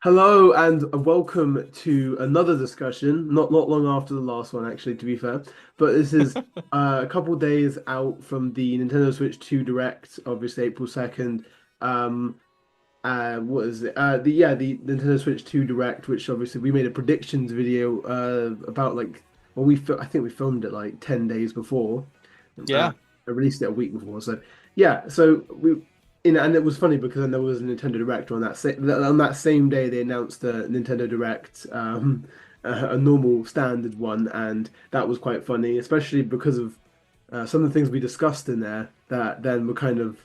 Hello and welcome to another discussion. Not long after the last one, actually, to be fair. But this is a couple days out from the Nintendo Switch 2 Direct, obviously April 2nd. Um, what is it? The Nintendo Switch 2 Direct, which obviously we made a predictions video about I think we filmed it like 10 days before. Uh, Yeah. I released it a week before. So yeah, so and it was funny because then there was a Nintendo Direct on that same day they announced the Nintendo Direct, a normal standard one, and that was quite funny, especially because of some of the things we discussed in there that then were kind of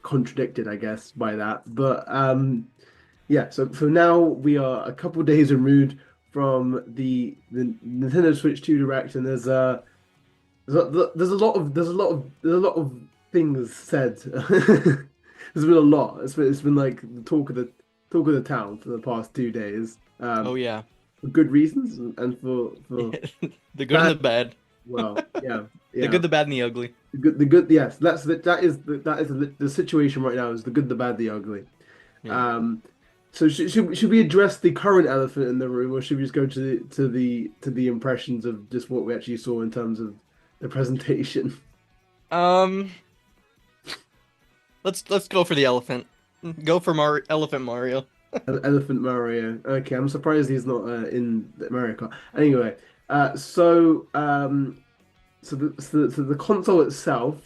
contradicted, I guess, by that. But yeah, so for now we are a couple days removed from the Nintendo Switch 2 Direct, and there's a lot of things said. There's been a lot. It's been like the talk of the town for the past 2 days. Oh yeah. For good reasons and for The good and bad. the bad. Well, yeah, The yeah. good, the bad, and the ugly. The good. Yes, that is the situation right now is the good, the bad, the ugly. Yeah. Um, so should we address the current elephant in the room, or should we just go to the impressions of just what we actually saw in terms of the presentation? Um. Let's go for the elephant. Go for Elephant Mario. Elephant Mario. Okay, I'm surprised he's not in America. Anyway, so the console itself,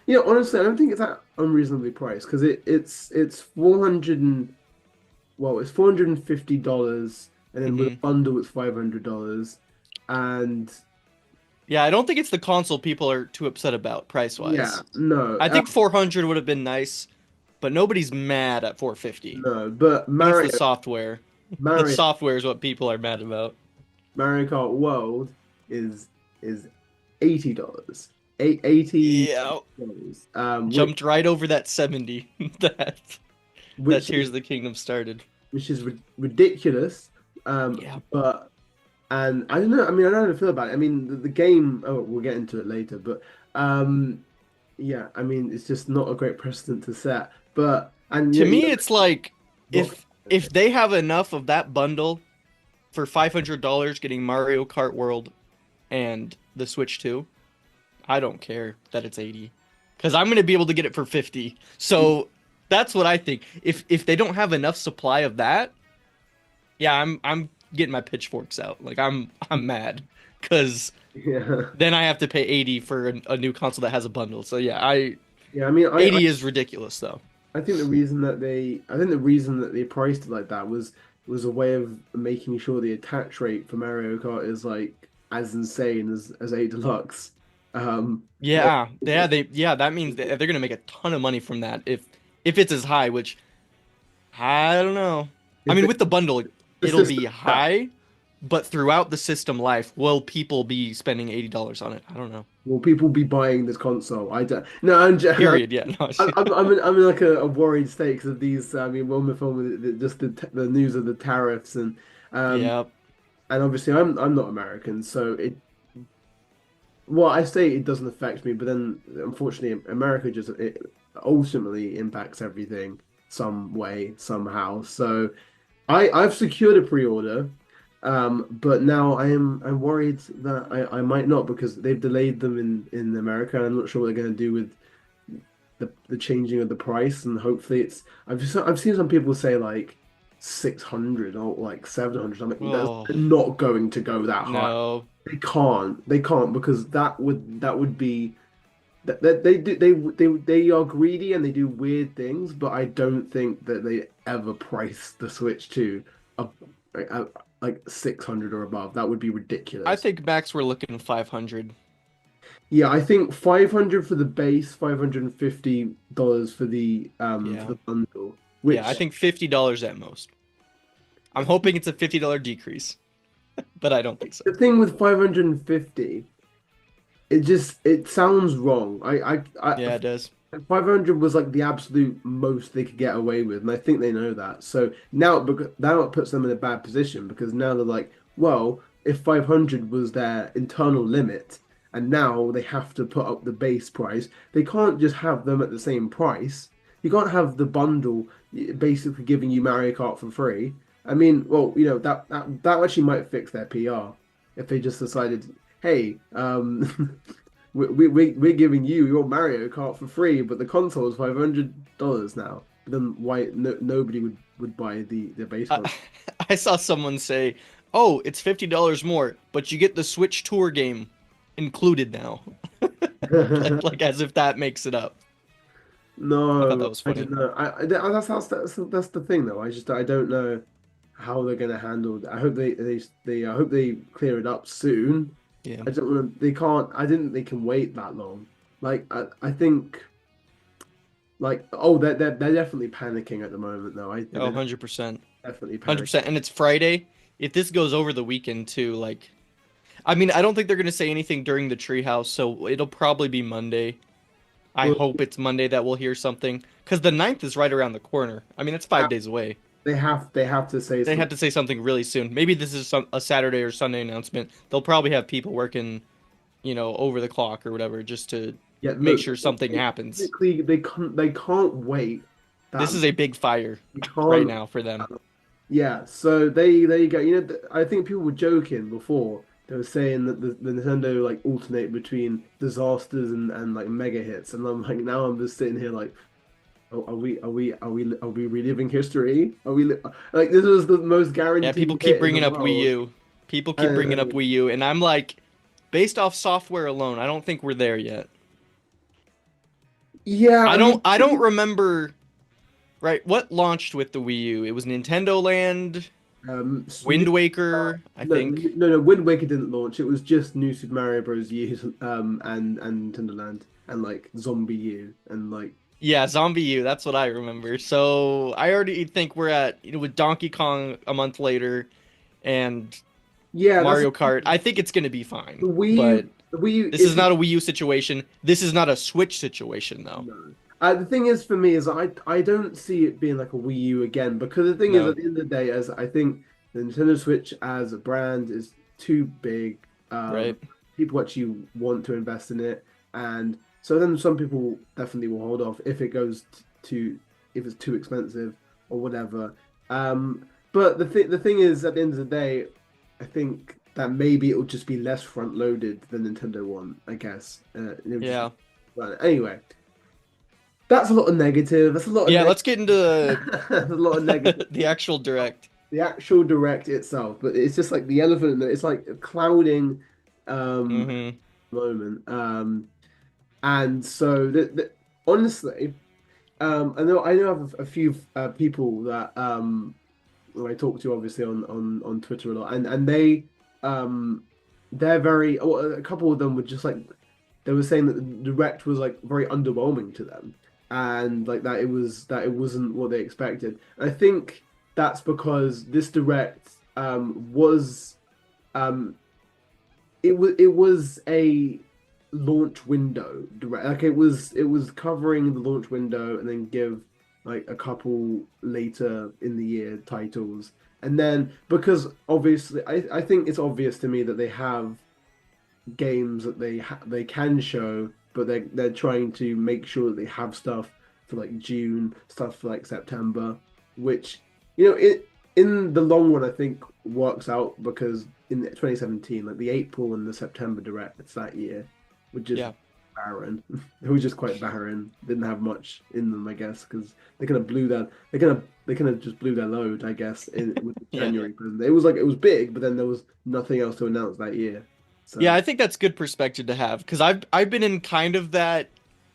honestly, I don't think it's that unreasonably priced because it's 400 and well, it's $450, and then with a hmm bundle it's $500, and Yeah, I don't think it's the console people are too upset about price yeah, wise. no, I think 400 would have been nice, but nobody's mad at 450. no, but I think it's the software. The Mario software is what people are mad about. Mario Kart World is $80. $80. Yeah, Which jumped right over that 70 that which Tears is of the Kingdom started. ridiculous. Yeah. But and I don't know. I mean, I don't know how to feel about it. I mean, the game. Oh, we'll get into it later. But yeah. I mean, it's just not a great precedent to set. But and To yeah, me, it's like what? if they have enough of that bundle for $500 getting Mario Kart World and the Switch 2, I don't care that it's 80 because I'm gonna be able to get it for 50. So that's what I think. If they don't have enough supply of that, yeah, I'm getting my pitchforks out. Like I'm mad because Yeah, then I have to pay 80 for a new console that has a bundle. So yeah, I yeah. I mean, 80 is ridiculous though. I think the reason that they priced it like that was a way of making sure the attach rate for Mario Kart is like as insane as 8 Deluxe. Like, That means that they're gonna make a ton of money from that if it's as high, which I don't know. I if mean, it, with the bundle, the it'll be system, high, but throughout the system life, will people be spending $80 on it? I don't know. will people be buying this console? I don't. No, Period. Yeah, no. I'm in like a worried state because of these. I mean, when we're filming just the news of the tariffs um Yeah. and obviously I'm not American, so I say it doesn't affect me, but then unfortunately America just it ultimately impacts everything some way somehow. So I've secured a pre-order, but now I'm worried that I might not because they've delayed them in America. And I'm not sure what they're going to do with the changing of the price, and hopefully I've seen some people say like 600 or like 700. I'm like, that's Oh not going to go that high. no. They can't because that would be that they are greedy and they do weird things, but I don't think that they ever price the Switch to a, a, like 600 or above. That would be I ridiculous. think max we're looking 500. Yeah, I think 500 for the base, $550 for Yeah. the bundle. Yeah, I Which think $50 at most. I'm hoping it's a $50 decrease, but I don't think so. the thing with 550, it sounds wrong. Yeah, it does. 500 was like the absolute most they could get away with, and I think they know that. So now it puts them in a bad position because now they're like, well, if 500 was their internal limit, and now they have to put up the base price, they can't just have them at the same price. You can't have the bundle basically giving you Mario Kart for free, I mean, well, that actually might fix their PR if they just decided, hey, we're giving you your Mario Kart for free, but the console is $500 now. Then why nobody would buy the base I, console? I saw someone say, "Oh, it's $50 more, but you get the Switch Tour game included now." Like as if that makes it up. I thought that No, was I funny. don't know. That's the thing though. I don't know how they're gonna handle it. I hope I hope they clear it up soon. Yeah. I don't want to. They can't. I didn't. They can wait that long. I think they're definitely panicking at the moment though. I think Oh, they're 100%. definitely panicking. 100%. And it's Friday. If this goes over the weekend too, like I mean, I don't think they're going to say anything during the treehouse, so it'll probably be Monday. I Well, hope it's Monday that we'll hear something cuz the 9th is right around the corner. I mean, it's 5 days away. they have to say They had something. to say something really soon. Maybe this is a Saturday or Sunday announcement. They'll probably have people working, over the clock or whatever just to Yeah, make look, sure something happens. technically they can't wait This that is a big fire they right can't. now for them. Yeah, so they there you go. I think people were joking before. They were saying that the Nintendo like alternate between disasters and like mega hits, and I'm like now I'm just sitting here like, oh, are we reliving history? Like this was the most Yeah, people guaranteed keep hit in the bringing up Wii world? U. People keep bringing up And Wii U, and I'm like, based off software alone, I don't think we're there yet. yeah, I I don't mean, I don't remember, right, what launched with the Wii U? It was Nintendo Land, New, Wind Waker, I no, think. no, Wind Waker didn't launch. It was just New Super Mario Bros. U, and Nintendo Land and like Zombie U and like. Yeah, Zombie U, that's what I remember. So I already think we're at, with Donkey Kong a month later and Yeah, that's Mario Kart. I think it's gonna be fine. the Wii But U. The Wii U this is isn't. not a Wii U situation. This is not a Switch situation, though. No. The thing is, for me, is I don't see it being like a Wii U again because the thing is, No. at the end of the day, as I think the Nintendo Switch as a brand is too big. Right? People actually want to invest in it, and so then some people definitely will hold off if it goes to if it's too expensive or whatever. But the thing is, at the end of the day, I think that maybe it will just be less front loaded than Nintendo one, I guess. It'll just Yeah. but anyway, that's a lot of negative. That's a lot of Yeah, let's get into That's a lot of negative. the actual direct. The actual direct itself, but it's just like the elephant in it's like a clouding um Hmm. moment. And so honestly, I know I have a few people that who I talk to obviously on Twitter a lot, and um they're very well, a couple of them were just like they were saying that the direct was like very underwhelming to them, and like that it wasn't what they expected. And I think that's because this direct was um it was a launch window direct. Like it was covering the launch window and then give like a couple later in the year titles. And then because obviously I think it's obvious to me that they have games that they can show, but they're trying to make sure that they have stuff for like June, stuff for like September, which it in the long run I think works out because in 2017, like the April and the September directs that year were just Yeah. barren. It was just quite barren. Didn't have much in them, I guess, because they kind of blew that. They kind of just blew their load, I guess, in with the Yeah. January present. It was like it was big, but then there was nothing else to announce that year. Yeah, So. I think that's good perspective to have because I've been in kind of that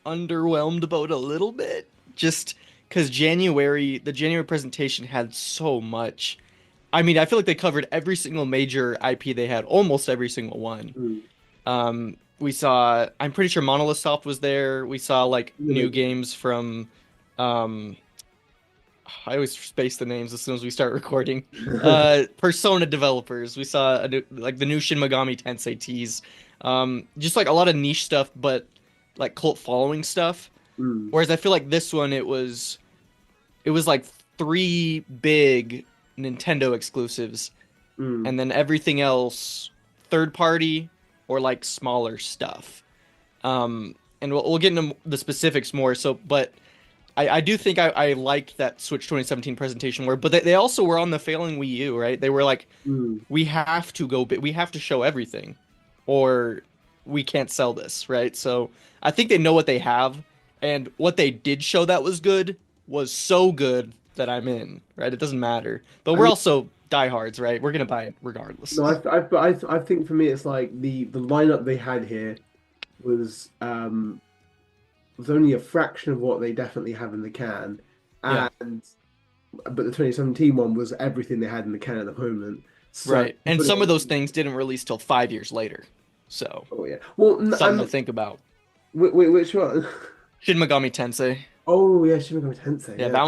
underwhelmed boat a little bit just because the January presentation had so much. I mean, I feel like they covered every single major IP they had, almost every single one. Mm. We saw, I'm pretty sure Monolith Soft was there. We saw like Yeah, new games from, um, I always space the names as soon as we start recording. Persona developers. We saw like the new Shin Megami Tensei tease. Just like a lot of niche stuff, but like cult following stuff. Mm. Whereas I feel like this one, it was like three big Nintendo exclusives, Mm. and then everything else third party or like smaller stuff. And we'll get into the specifics more. So, but I do think I liked that Switch 2017 presentation where, but they also were on the failing Wii U, right? They were like, Mm. we have to go big, we have to show everything, or we can't sell this, right? So I think they know what they have, and what they did show that was good was so good that I'm in, right? It doesn't matter, but I we're mean, also diehards, right? We're gonna buy it regardless. no, I think for me, it's like the lineup they had here was was only a fraction of what they definitely have in the can, Yeah, and but the 2017 one was everything they had in the can at the moment. So, right. And but some of those things didn't release till 5 years later, so oh yeah, well, something to think about. which one? Shin Megami Tensei. Oh yeah, Shin Megami Tensei. Yeah, Yeah,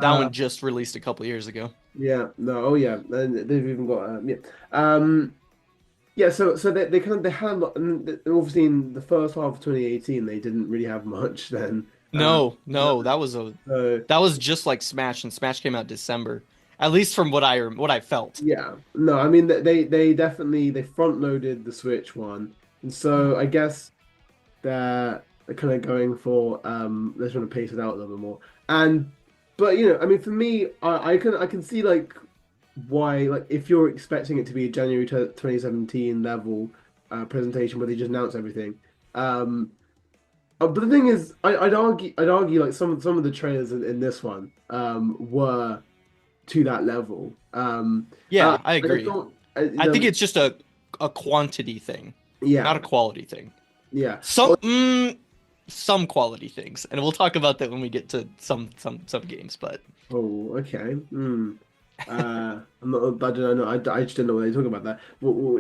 that one just released a couple years ago. yeah, no, oh yeah, and they've even got yeah, um, yeah. So they kind of they had a lot, and obviously in the first half of 2018 they didn't really have much then. No, Uh, no, so that was just like Smash, and Smash came out December. At least from what I felt. yeah, no, I mean they definitely they front loaded the Switch one, and so I guess they're kind of going for they're trying to pace it out a little bit more. And but I mean for me, I can see like why like if you're expecting it to be a January 2017 level presentation where they just announce everything. Um but the thing is, I'd argue like some of the trailers in this one were to that level. Yeah, I I agree. thought, I think it's just a quantity thing, not yeah, a quality thing. yeah. Some Well, some quality things, and we'll talk about that when we get to some games. But oh, okay. I'm not. I don't know. I just don't know what they're talking about there.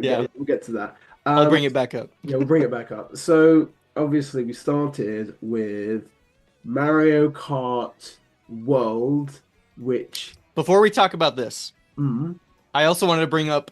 yeah, We'll get to that. I'll bring it back up. Yeah, we'll bring it back up. So obviously we started with Mario Kart World, which Before we talk about this, mm, I also wanted to bring up.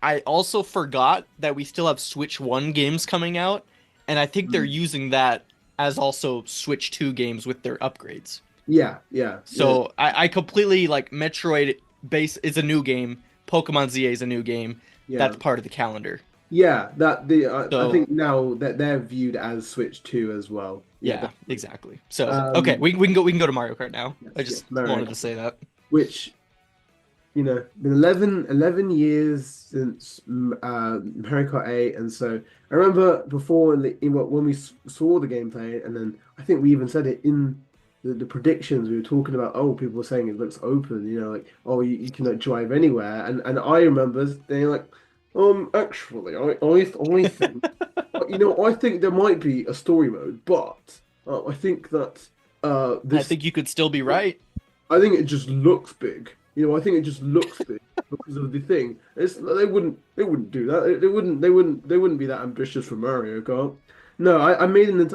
I also forgot that we still have Switch 1 games coming out, and I think they're mm, using that as also Switch 2 games with their upgrades. yeah, yeah, yeah, So I completely like Metroid base is a new game, Pokemon ZA is a new game. yeah. That's part of the calendar. Yeah, that the I So think now that they're viewed as Switch 2 as well. Yeah, yeah, exactly. So okay, um, we can go to Mario Kart now. I yes, just Mario wanted to Kart, say that. which been 11 years since Mario Kart 8, and so I remember before when we saw the gameplay, and then I think we even said it in the predictions. We were talking about, oh, people were saying it looks open, like, oh, you can like drive anywhere, and I remember saying like, actually, I think, I think there might be a story mode, but I think that I this. think you could still be right. I think it just looks big. I think it just looks big because of the thing. They wouldn't do that. They wouldn't be that ambitious for Mario Kart. No, I made an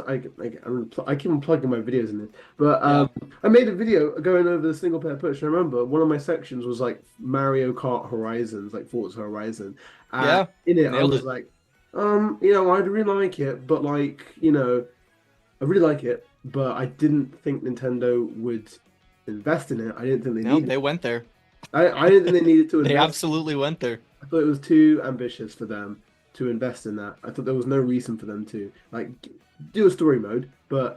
I keep on plugging my videos in this, but Yeah. I made a video going over the single player push. And I remember one of my sections was like Mario Kart Horizons, like Forza Horizon. Yeah. In it, I Nailed was it. like, I'd really like it, but like, I really like it, but I didn't think Nintendo would invest in it. I didn't think they No, needed. they went there. I didn't think they needed to They invest. absolutely went there. I thought it was too ambitious for them to invest in that. I thought there was no reason for them to like do a story mode, but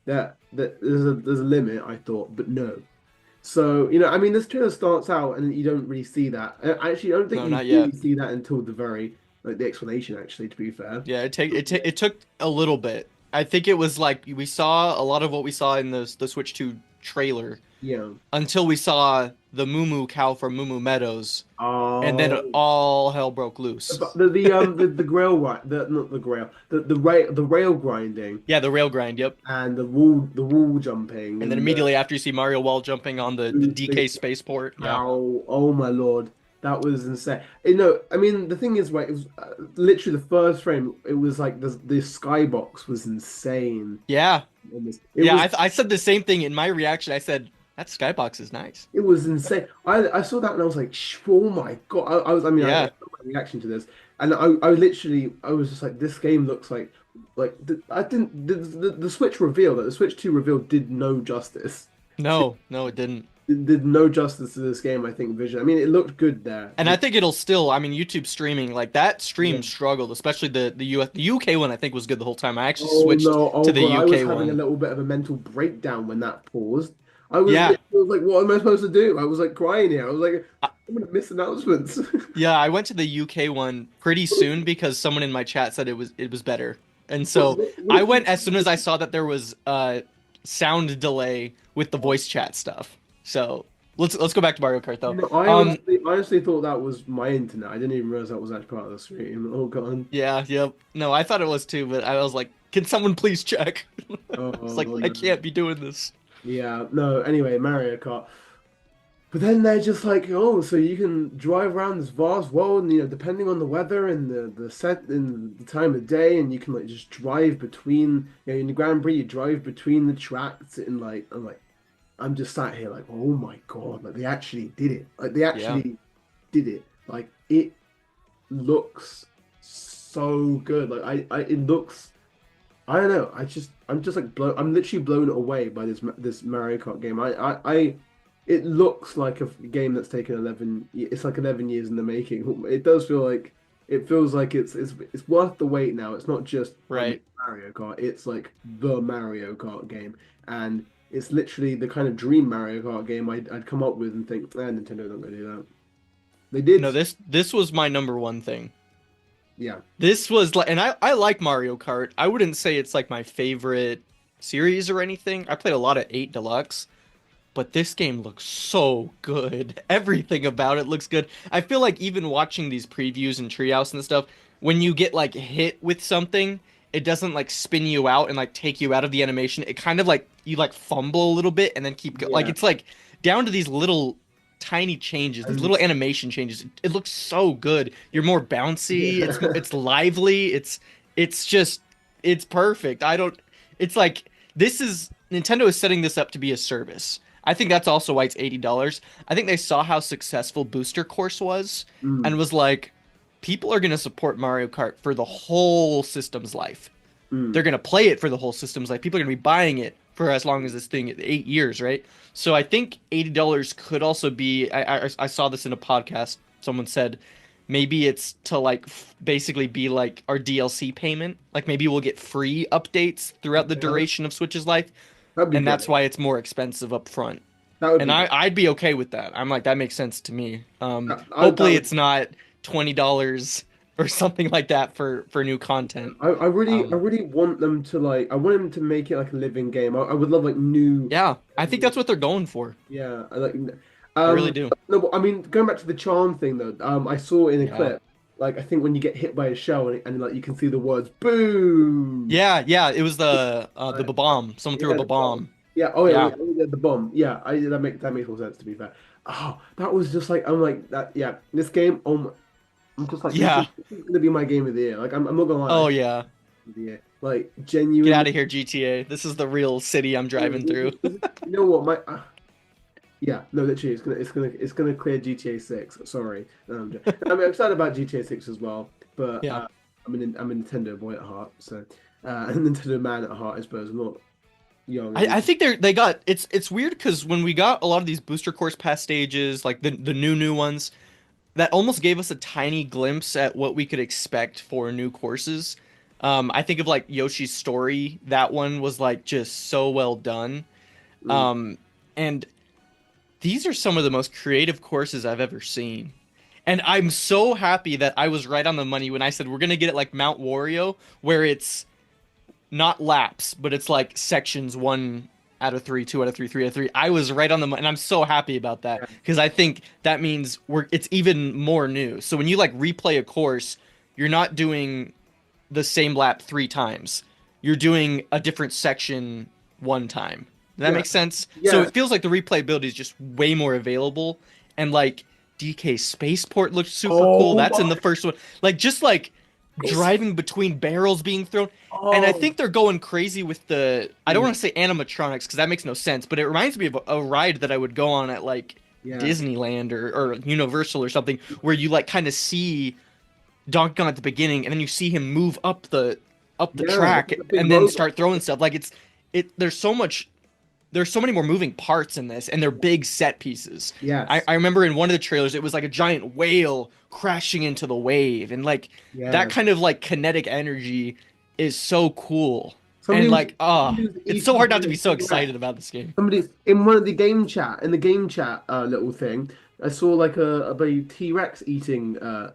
that there's a limit. I thought, but no. So I mean, this trailer starts out and you don't really see that. I actually don't think No, you not really yet. see that until the very like the explanation. Actually, to be fair. Yeah, it took a little bit. I think it was like we saw a lot of what we saw in the Switch 2 trailer Yeah. until we saw the Moo cow from Moo Meadows, and then Oh. all hell broke loose. But the grail the not the grail the rail grinding Yeah, the rail grind, yep. and the wall jumping And then and immediately after you see Mario wall jumping on the DK spaceport. Yeah. oh my lord, that was insane. I mean the thing is, right, it was literally the first frame. It was like the skybox was insane. Yeah. It Yeah, was I said the same thing in my reaction. I said that skybox is nice. it was insane. I saw that and I was like, oh my God. I Yeah. saw my reaction to this, and I was just like, this game looks like I didn't the Switch reveal that the Switch 2 reveal did no justice. No, no, it didn't. did no justice to this game, I think, vision. I mean, it looked good there. And I think it'll still, I mean, YouTube streaming, like that Yeah. stream struggled, especially the UK one I think was good the whole time. I actually Oh switched no, to oh the God, I was UK having a one. little bit of a mental breakdown when that paused. I was Yeah. literally like, what am I supposed to do? I was like crying here. I was like, I- I'm gonna miss announcements. Yeah, I went to the UK one pretty soon because someone in my chat said it was better. And so What I if you went as soon as I saw that there was sound delay with the voice chat stuff. So let's go back to Mario Kart though. I honestly thought that was my internet. I didn't even realize that was actually part of the stream. Oh God. Yeah, yep. No, I thought it was too, but I was like, can someone please check? It's like Oh I no. can't be doing this. Yeah, no, anyway, Mario Kart. But then they're just like, oh, so you can drive around this vast world, and depending on the weather and the set and the time of day, and you can like just drive between, in the Grand Prix, you drive between the tracks, and like, I'm just sat here like, oh my God, like they actually did it. Like they Yeah. actually did it. Like it looks so good. Like it looks. I don't know. I'm just like blown. I'm literally blown away by this Mario Kart game. It looks like a game that's taken 11. It's like 11 years in the making. It does feel like it feels like it's worth the wait now. It's not just Right. Mario Kart. It's like the Mario Kart game, and it's literally the kind of dream Mario Kart game I'd come up with and think, Nintendo don't gonna do that. They did, No, this was my number one thing. yeah. This was like, and I like Mario Kart. I wouldn't say it's like my favorite series or anything. I played a lot of 8 Deluxe, but this game looks so good. Everything about it looks good. I feel like even watching these previews and Treehouse and stuff, when you get like hit with something, it doesn't like spin you out and like take you out of the animation. It kind of like you like fumble a little bit and then keep going. Like Yeah, it's like down to these little tiny changes, these and little animation changes. It looks so good. You're more bouncy. yeah. It's lively. It's just it's perfect. I don't. It's like this is Nintendo is setting this up to be a service. I think that's also why it's $80. I think they saw how successful Booster Course was Mm, and was like, people are going to support Mario Kart for the whole system's life. They're mm. going to play it for the whole system's life. People are going to be buying it for as long as this thing, 8 years, right? So I think $80 could also be. I saw this in a podcast. Someone said maybe it's to like basically be like our DLC payment. Like maybe we'll get free updates throughout the Yeah, duration of Switch's life, that'd be and that's good. why it's more expensive up front. That would And be good. I'd be okay with that. I'm like that makes sense to me. That Hopefully would. it's not $20 or something like that for new content. I Um, really want them to like. I want them to make it like a living game. I would love like new. yeah, I think that's what they're going for. Yeah, I like. I really do. No, but I mean, going back to the charm thing though. I saw in a Yeah. clip, like I think when you get hit by a shell and like you can see the words "boom." Yeah, yeah, it was the Like, bomb. Someone threw yeah, up a the bomb. bomb. Yeah. Oh yeah, Yeah. the bomb. Yeah, that makes more sense to be fair. Oh, that was just like I'm like that. Yeah, this game. I'm just like Yeah. this is gonna be my game of the year. Like I'm not gonna lie, Oh yeah. of the year. Like Get genuinely. out of here, GTA. This is the real city I'm driving through. You know what? Yeah, no, literally, it's gonna clear GTA 6. Sorry, I'm excited about GTA 6 as well, but Yeah. I'm a Nintendo boy at heart, so a Nintendo man at heart, I suppose. I'm not young. I think they got it's weird because when we got a lot of these booster course pass stages, like the new ones, that almost gave us a tiny glimpse at what we could expect for new courses. I think of like Yoshi's Story. That one was like just so well done. Mm, Um, and these are some of the most creative courses I've ever seen. And I'm so happy that I was right on the money when I said we're gonna get it like Mount Wario, where it's not laps, but it's like sections 1 out of 3, 2 out of 3, 3 out of 3. I was right on the money, and I'm so happy about that yeah, because I think that means it's even more new. So when you like replay a course, you're not doing the same lap 3 times. You're doing a different section 1 time. Does that yeah, make sense? So yeah. it feels like the replayability is just way more available, and like DK Spaceport looks super cool. Oh That's in my, the first one. Like just like it's driving between barrels being thrown. And I oh think they're going crazy with the I don't mm, want to say animatronics because that makes no sense, but it reminds me of a ride that I would go on at like yeah, Disneyland or Universal or something where you like kind of see Donkey Kong at the beginning and then you see him move up the yeah. track It's a big and then robot. start throwing stuff. Like it's there's so much there's so many more moving parts in this, and they're big set pieces. I, Yes. I remember in one of the trailers, it was like a giant whale crashing into the wave, and like that Yes. kind of like kinetic energy is so cool. And Somebody was, like, somebody was it's so eating hard not to be so T-Rex. excited about this game. Somebody in one of the game chat, in the game chat little thing, I saw like a bloody T-Rex eating a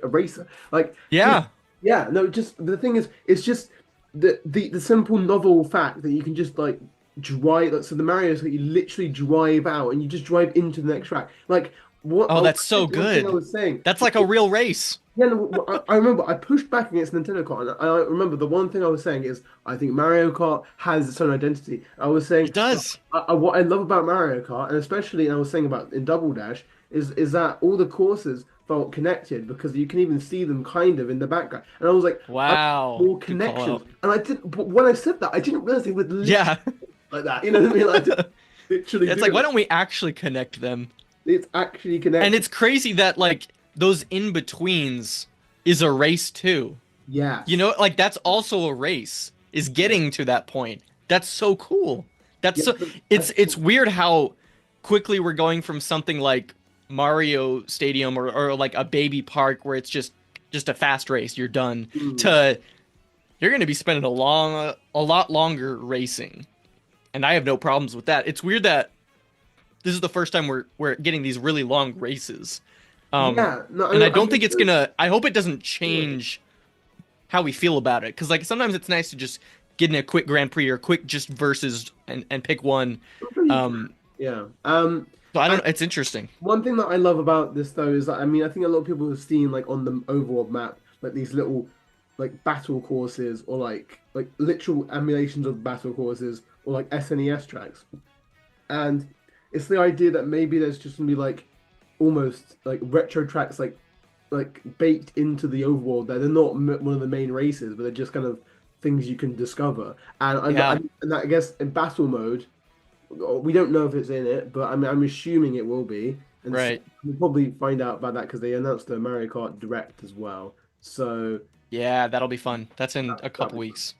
racer. Like, yeah, Yeah. yeah, no, just the thing is, it's just the simple novel fact that you can just like drive. Like, so the Mario's that you literally drive out and you just drive into the next track. Like, what? Oh, Oh, that's so one thing I good. was saying. That's like a real race. Yeah, no, I remember I pushed back against Nintendo Kart, and I remember the one thing I was saying is I think Mario Kart has its own identity. I was saying It does. what I love about Mario Kart, and especially and I was saying about in Double Dash, is that all the courses felt connected because you can even see them kind of in the background. And I was like, I Wow. more Good call connections, out. and I did. But when I said that, I didn't realize they would literally Yeah. like that. You know what I mean? Like, literally It's do like, why that. don't we actually connect them? It's actually And connected. it's crazy that like those in-betweens is a race too. You Yes. know, like that's also a race, is Yeah. getting to that point. That's so cool. That's Yeah. so it's weird how quickly we're going from something like Mario Stadium or like a baby park where it's just a fast race, you're done, Mm. to you're going to be spending a lot longer racing. And I have no problems with that. It's weird that this is the first time we're getting these really long races. Yeah. No, And I I don't mean, think it's gonna. I hope it doesn't yeah. change how we feel about it. Because like sometimes it's nice to just get in a quick Grand Prix or quick just versus and pick one. I'm sure you can. Um, Yeah. so I And don't. It's interesting. one thing that I love about this though is that I mean I think a lot of people have seen like on the overworld map like these little like battle courses or like literal emulations of battle courses or like SNES tracks. And it's the idea that maybe there's just gonna be like almost like retro tracks like baked into the overworld that they're not one of the main races, but they're just kind of things you can discover. Yeah. And that, I guess in battle mode, we don't know if it's in it, but I'm assuming it will be, and so Right. we'll probably find out about that because they announced the Mario Kart Direct as well. So Yeah, that'll be fun. That's in a that'll couple be fun. weeks.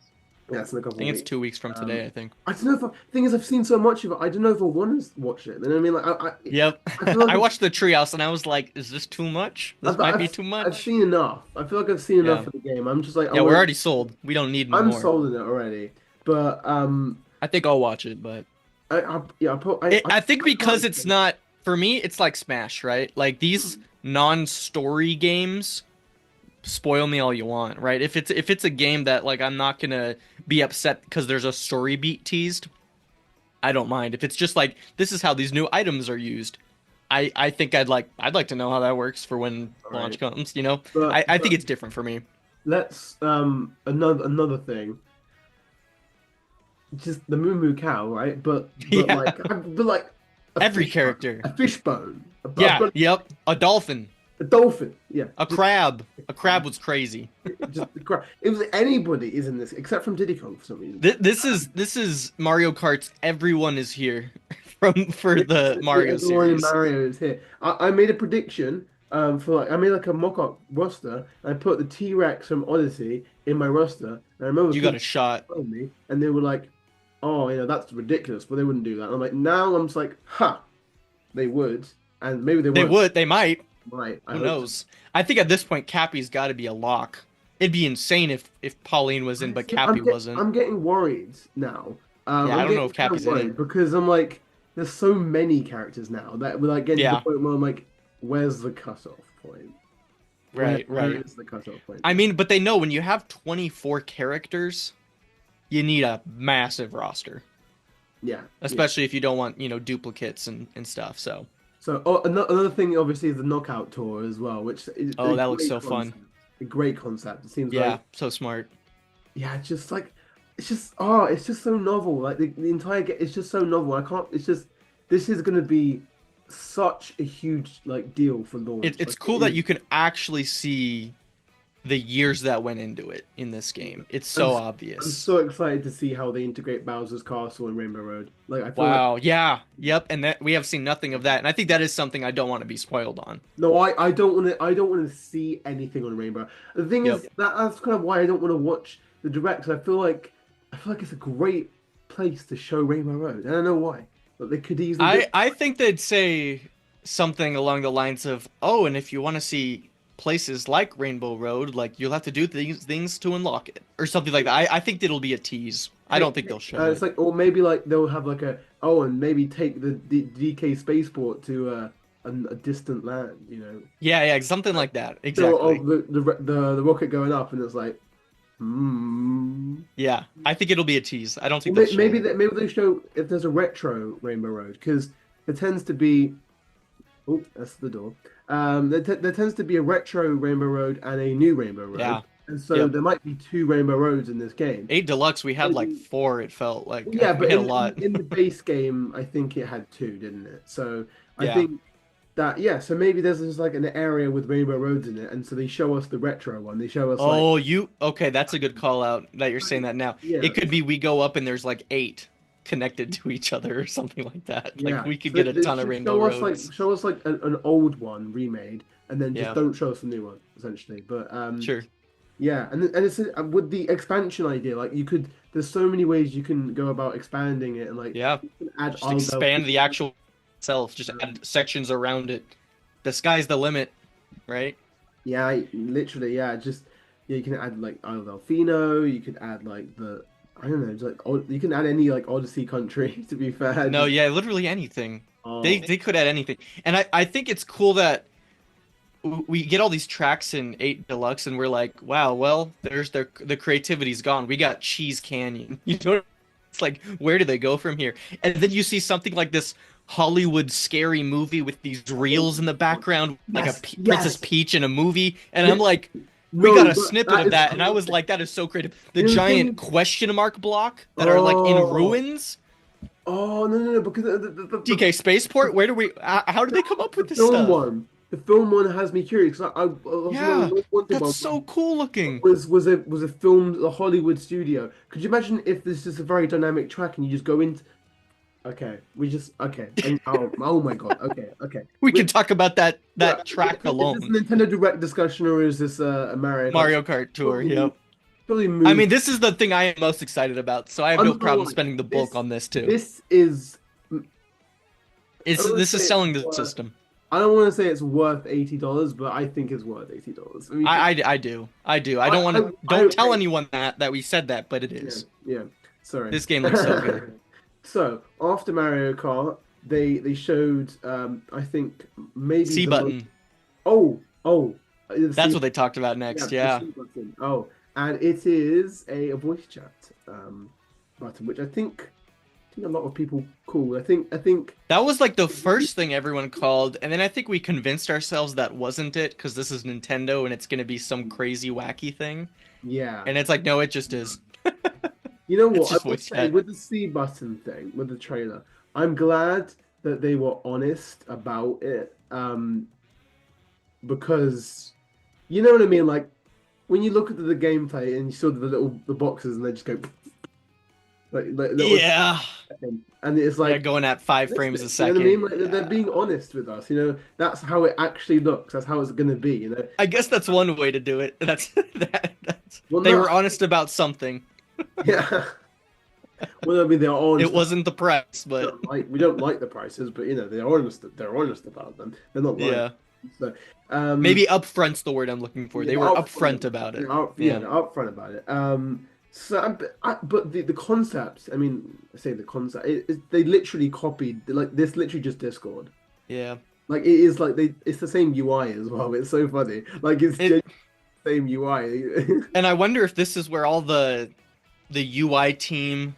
Yeah, it's in a I couple of think it's weeks. 2 weeks from Um, today. I think. I don't know if thing is I've seen so much of it. I don't know if I want to watch it. You know what I mean? Like Yep. I feel like I watched the treehouse and I was like, is this too much? This might be too I've much. seen enough. I feel like I've seen enough Yeah. of the game. I'm just like I Yeah, we're want. already sold. We don't need any I'm more. sold in it already. But I think I'll watch it, but yeah, I think I because can't. it's not for me, it's like Smash, right? Like these non-story games spoil me all you want, right? If it's a game that like I'm not gonna be upset because there's a story beat teased, I don't mind. If it's just like this is how these new items are used, I think I'd like to know how that works for when All launch right. comes, you know? But I think it's different for me. let's another thing. Just the Moo Moo cow, right? Yeah. But like Every character. a fishbone, Yeah, yep. A dolphin, a dolphin. Yeah, a crab. A crab was crazy. just the crap. It was anybody is in this except from Diddy Kong for some reason. This is Mario Kart's Everyone is Here for the Mario Everyone in series. Mario is here. I made a prediction for like I made like a mock-up roster and I put the T-Rex from Odyssey in my roster. And I remember You got people a shot. told me and they were like, "Oh, that's ridiculous," but they wouldn't do that. And I'm like, now I'm just like, "Ha, they would," and maybe they They won't. would. They might. Right, I Who hope so. knows? I think at this point, Cappy's got to be a lock. It'd be insane if Pauline was in, but Honestly, Cappy wasn't. I'm getting worried now. Yeah, I I'm don't know getting if kind of Cappy's in it. worried because I'm like, there's so many characters now that we're like getting to the Yeah, point where I'm like, where's the cutoff point? right, Where right. is the cutoff point? I mean, but they know when you have 24 characters, you need a massive roster, Yeah, yeah. especially if you don't want, duplicates and stuff. So, So another thing, obviously, is the knockout tour as well, which is oh, a that looks great so fun. concept. A great concept. It seems Yeah, like so smart. yeah, it's just like it's just so novel. Like the entire game, it's just so novel. I can't. It's just this is gonna be such a huge like deal for It, launch. it's Like it cool that is. you can actually see the years that went into it in this game. It's I'm so I'm obvious. so excited to see how they integrate Bowser's Castle and Rainbow Road. Like I feel like Wow. Yeah. Yep. And that we have seen nothing of that. And I think that is something I don't want to be spoiled on. no, I don't want to see anything on Rainbow. The thing is Yep. that's kind of why I don't want to watch the directs. I feel like it's a great place to show Rainbow Road. I don't know why, but they could easily do. I think they'd say something along the lines of, "Oh, and if you want to see places like Rainbow Road, like you'll have to do these things to unlock it," or something like that. I think it'll be a tease. I don't think they'll show It's it. like, or maybe like they'll have like and maybe take the DK spaceport to a distant land, you know. Yeah, yeah, something like that. So Exactly. of the rocket going up, and it's like, hmm. Yeah, I think it'll be a tease. I don't think Well, they'll show it. maybe they show if there's a retro Rainbow Road because there tends to be. Oh, that's the door. There tends to be a retro Rainbow Road and a new Rainbow Road, Yeah. and so Yep. there might be two Rainbow Roads in this game. 8 Deluxe, we had like Maybe, 4, it felt like. yeah, We but had a lot. in the base game, I think it had two, didn't it? So I Yeah. think that yeah, so maybe there's just like an area with Rainbow Roads in it, and so they show us the retro one. They show us like Oh, okay, that's a good call out that you're saying that now. yeah, It could be we go up and there's like 8 connected to each other or something like that. Like yeah. we could So get a ton of Rainbow Roads. show us like an old one remade, and then just Yeah, don't show us the new one essentially. But sure. yeah, and it's with the expansion idea, like you could. There's so many ways you can go about expanding it, and like Yeah. you can add Just expand the actual itself, just add sections around it. The sky's the limit, right? yeah, literally, yeah. Just yeah, you can add like Isle of Delfino. You could add like I don't know, just, like you can add any like Odyssey country. To be fair, No, just yeah, literally anything. oh They could add anything. And I think it's cool that we get all these tracks in 8 Deluxe and we're like, wow, well, there's the creativity's gone. We got Cheese Canyon. You know, it's like, where do they go from here? And then you see something like this Hollywood scary movie with these reels in the background, like a Princess yes. Peach in a movie. And I'm Yeah, like, we got no, a but snippet that of is that. And I cool. was like, that is so creative. The You know, the thing giant is- question mark block that are like in oh ruins. oh no, because DK Spaceport, where do we, how do they come up with this film stuff? one. The film one has me curious. Yeah, I wanted that's one so cool looking. was a film a Hollywood studio. Could you imagine if this is a very dynamic track and you just go into okay, we just okay. And, oh my God. Okay. We can talk about that Yeah, track is this a alone. Nintendo Direct discussion or is this a Mario Kart? Mario Kart Tour, Probably, yep. probably I move. mean, this is the thing I am most excited about, so I have I'm no not gonna problem lie, spending the bulk on this too. This is. I It's don't want this to is say selling it's the worth. system. I don't want to say it's worth $80, but I think it's worth $80. I mean, I do. I do. I don't want to don't tell anyone that we said that, but it yeah, is. yeah. Sorry. This game looks so good. So after Mario Kart, they showed I think maybe C the most, button. oh the That's C, what they talked about yeah next. the Yeah. C button. Oh, and it is a voice chat button, which I think a lot of people call. I think That was like the first thing everyone called, and then I think we convinced ourselves that wasn't it because this is Nintendo and it's gonna be some crazy wacky thing. yeah. And it's like, no, it just is. You know It's what? I just would voice say chat. with the C button thing, with the trailer, I'm glad that they were honest about it. Because you know what I mean? Like when you look at the gameplay and you saw the boxes and they just go like little Yeah. and it's Yeah, like going at 5 frames a you know second. what I mean? Like they're Yeah. being honest with us, you know. That's how it actually looks. That's how it's gonna be, you know. I guess that's one way to do it. That's Well, they no, were honest about something. yeah. Well, I mean, they're honest. It wasn't the price, but We don't like the prices, but you know they're honest. They're honest about them. They're not lying. yeah. So, Maybe upfront's the word I'm looking for. They were upfront about it. Yeah, Yeah. they're upfront about it. But the concept. I mean, I say the concept. They literally copied like this. Literally just Discord. Yeah. Like it is like they. It's the same UI as well. It's so funny. Like it's It, the same UI. and I wonder if this is where all the UI team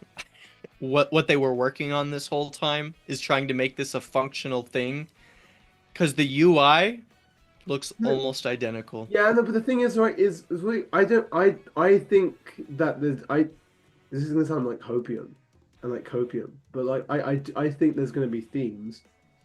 what they were working on this whole time is trying to make this a functional thing. Because the UI looks No. almost identical. Yeah, no, but the thing is, right, is we, I think that this is gonna sound like hopium, and like copium, but like I think there's gonna be themes.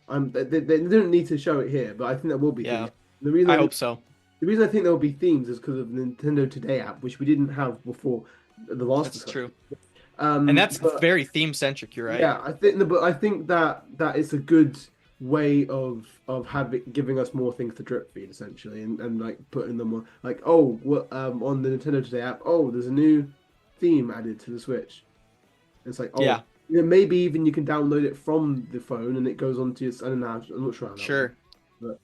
They don't need to show it here, but I think there will be Yeah. themes. The reason I hope so. the reason I think there will be themes is because of the Nintendo Today app, which we didn't have before the last That's discussion. true. And that's But, very theme centric, you're right. yeah, but I think that it's a good way of having giving us more things to drip feed essentially, and like putting them on like on the Nintendo Today app. Oh, there's a new theme added to the Switch. It's like, oh, Yeah, maybe even you can download it from the phone and it goes onto your. I don't know. I'm not sure how that works. sure. But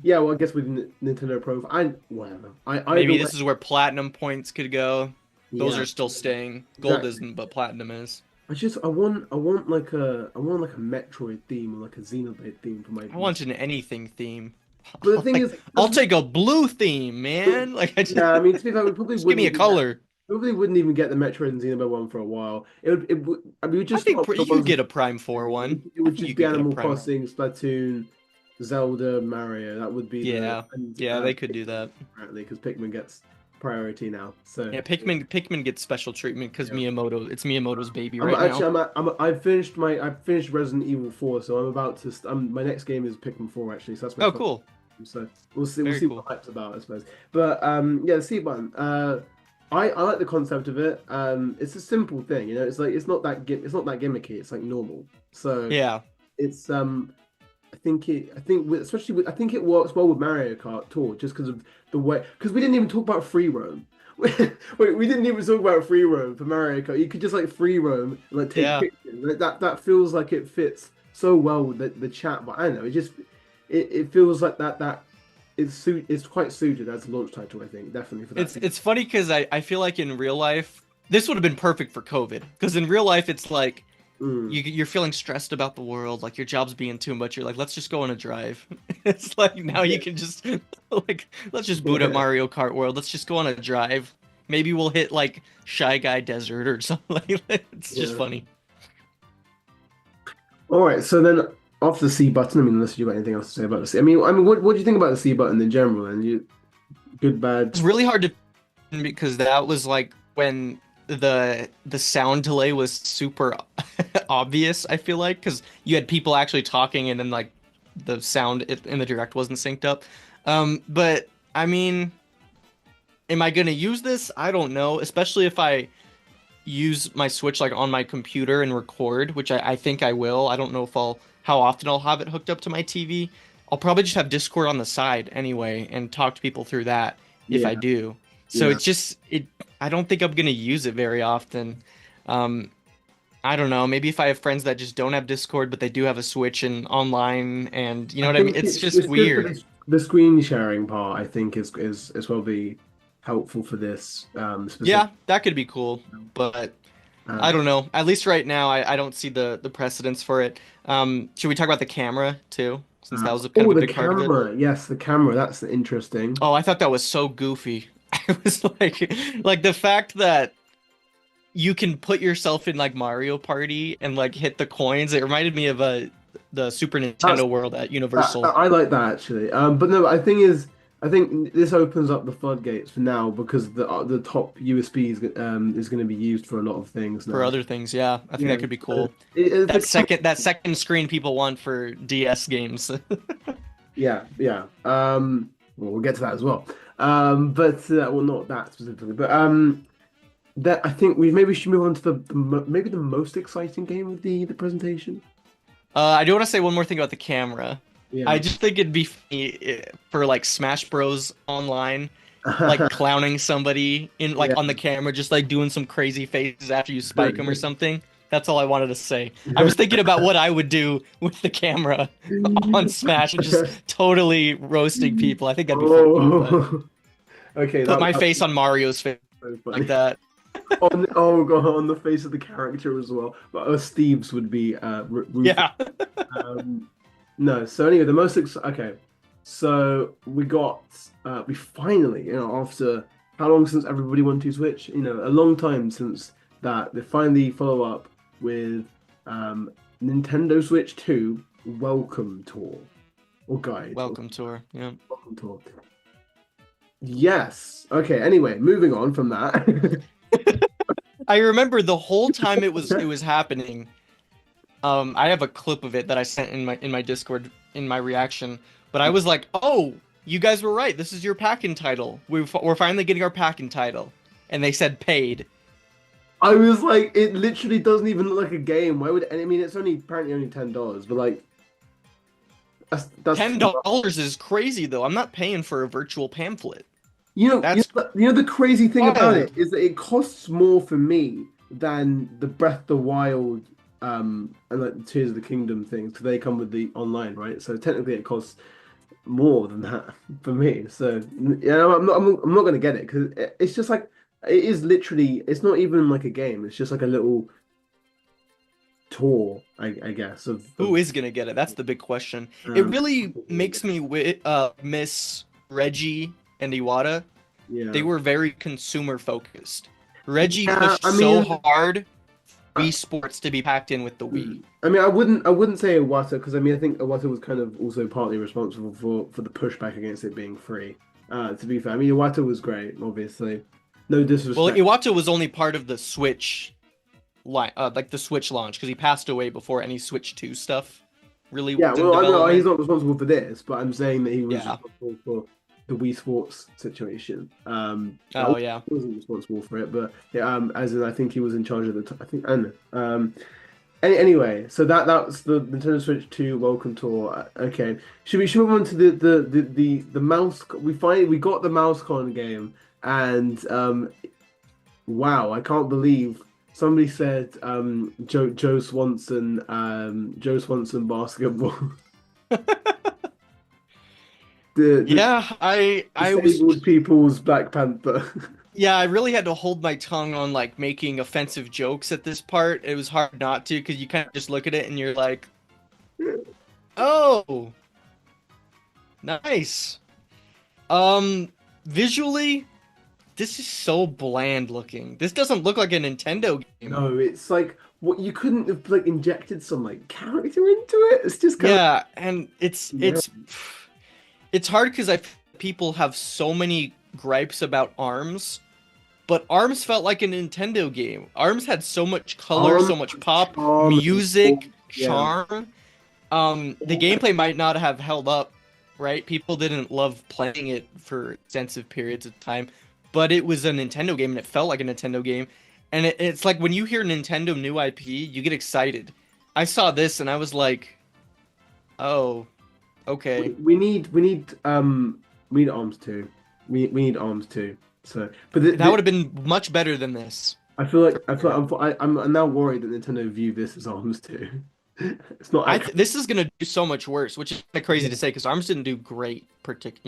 yeah. Well, I guess with Nintendo Pro, I whatever. Either Maybe way, this is where platinum points could go. Those yeah, are still staying. Gold exactly. isn't, but platinum is. I want like a Metroid theme or like a Xenoblade theme for I my. want an anything theme. But the thing is, I'll take a blue theme, man. Like I just, yeah, I mean, to be fair, we probably just give wouldn't me a even get. color. We probably wouldn't even get the Metroid and Xenoblade one for a while. I mean, we would I just think start with the you could ones get a Prime 4 one. it I would think you just be could get a Animal Prime. Crossing, Splatoon, Zelda, Mario. That would be the Yeah, and yeah, they could do Pikmin, that. apparently because Pikmin gets priority now. So Yeah, Pikmin gets special treatment because yeah. Miyamoto. It's Miyamoto's baby right now. I've finished Resident Evil 4, so I'm about to. My next game is Pikmin 4 actually. So that's my Oh, first. cool. So we'll Very see what cool. the hype's about, I suppose. But yeah, the C button. I like the concept of it. It's a simple thing, you know. It's like it's not that gimmicky. It's like normal. So Yeah. it's I think it works well with Mario Kart Tour just because of the way because we didn't even talk about free roam. We didn't even talk about free roam for Mario Kart. You could just like free roam and like take Yeah. pictures. Like, that feels like it fits so well with the chat. But I don't know. It feels like that it's quite suited as a launch title. I think definitely for that. It's funny because I feel like in real life this would have been perfect for COVID because in real life it's like Mm, you're feeling stressed about the world, like your job's being too much. You're like, let's just go on a drive. It's like now you yeah. can just like let's just boot up Mario Kart World. Let's just go on a drive. Maybe we'll hit like Shy Guy Desert or something like that. It's just Yeah. funny. All right. So then after the C button, I mean, unless you got anything else to say about the C, what do you think about the C button in general? And you good, bad? It's really hard to because that was like when the sound delay was super obvious, I feel like, because you had people actually talking and then like the sound in the direct wasn't synced up. But I mean, am I gonna use this? I don't know, especially if I use my Switch like on my computer and record, which I think I will. I don't know if I'll how often I'll have it hooked up to my TV. I'll probably just have Discord on the side anyway and talk to people through that if I Yeah, do. So yeah. it's just it I don't think I'm gonna use it very often. Um I don't know, maybe if I have friends that just don't have Discord but they do have a Switch and online and you know I what I mean? think It's just it's good for weird. the screen sharing part. I think is well be helpful for this specific. Yeah, that could be cool, but I Uh, don't know. At least right now, I don't see the precedence for it. Should we talk about the camera too, since that was a kind of oh, a the big part of it? camera. Yes, the camera. That's interesting. Oh, I thought that was so goofy. I was like the fact that you can put yourself in like Mario Party and like hit the coins. It reminded me of the Super That's Nintendo World at Universal. I like that actually. But no, I think this opens up the floodgates for now because the top USB is going to be used for a lot of things For now. other things, yeah, I think Yeah, that could be so cool. the That second screen people want for DS games. yeah, yeah. Well, we'll get to that as well. But well, not that specifically, but that I think we maybe should move on to maybe the most exciting game of the presentation. I do want to say one more thing about the camera. I Yeah. just think it'd be funny for like Smash Bros. Online, like clowning somebody in like Yeah. on the camera, just like doing some crazy faces after you spike them or something. That's all I wanted to say. I was thinking about what I would do with the camera on Smash and just totally roasting people. I think that'd be funny. But Oh, okay, put my that's face on Mario's face so like funny. that. Oh god, on the face of the character as well. But Steve's would be ruthless. Yeah. Um, no, so anyway, okay. So we finally, after how long since everybody wanted to Switch? A long time since that. They finally follow up with Nintendo Switch 2 Welcome Tour or Guide or Welcome tour. Yeah. Welcome Tour. Yes. Okay. Anyway, moving on from that. I remember the whole time it was happening. I have a clip of it that I sent in my Discord in my reaction, but I was like, "Oh, you guys were right. This is your packing title. We're finally getting our packing title," and they said paid. I was like, it literally doesn't even look like a game. Why would? And I mean, it's only apparently only $10, but like, that's $10 is crazy though. I'm not paying for a virtual pamphlet. you know, That's the crazy thing about wild. it is that it costs more for me than the Breath of the Wild and like the Tears of the Kingdom things, because they come with the online, right? So technically it costs more than that for me. So yeah, I'm not gonna get it because it's just like it is literally. It's not even like a game. It's just like a little tour, I guess. Who is gonna get it? That's the big question. It Um, really makes me miss Reggie and Iwata. They yeah, were very consumer focused. Reggie yeah. pushed so hard for Wii Sports to be packed in with the Wii. I mean, I wouldn't say Iwata because I mean, I think Iwata was kind of also partly responsible for the pushback against it being free. To be fair, I mean, Iwata was great, obviously. No Well, disrespect. Iwata was only part of the Switch line, like the Switch launch, because he passed away before any Switch 2 stuff really Yeah, was in well, I know he's development. not responsible for this, but I'm saying that he was Yeah. responsible for the Wii Sports situation. I Oh yeah. wasn't responsible for it, but yeah, as in I think he was in charge of the. I think I don't know. Anyway, so that's the Nintendo Switch 2 Welcome Tour. Okay, should we move on to the mouse? We got the MouseCon game, and wow, I can't believe somebody said Joe Swanson basketball. The Yeah, I was disabled people's Black Panther. yeah, I really had to hold my tongue on like making offensive jokes at this part. It was hard not to because you kind of just look at it and you're like, "Oh, nice." Visually, this is so bland looking. This doesn't look like a Nintendo game. No, it's like what you couldn't have like injected some like character into it. It's just kind of Yeah, and it's yeah. it's hard because people have so many gripes about ARMS, but ARMS felt like a Nintendo game. ARMS had so much color, Arm, so much pop, charm, music, yeah. charm. The gameplay might not have held up, right? People didn't love playing it for extensive periods of time, but it was a Nintendo game and it felt like a Nintendo game. And it's like when you hear Nintendo new IP, you get excited. I saw this and I was like, oh, We, okay. we need we need we need arms too. We need arms too. So, but That would have been much better than this. I'm now worried that Nintendo view this as arms too. It's not actually. This is gonna do so much worse, which is kind of crazy Yeah. to say because Arms didn't do great,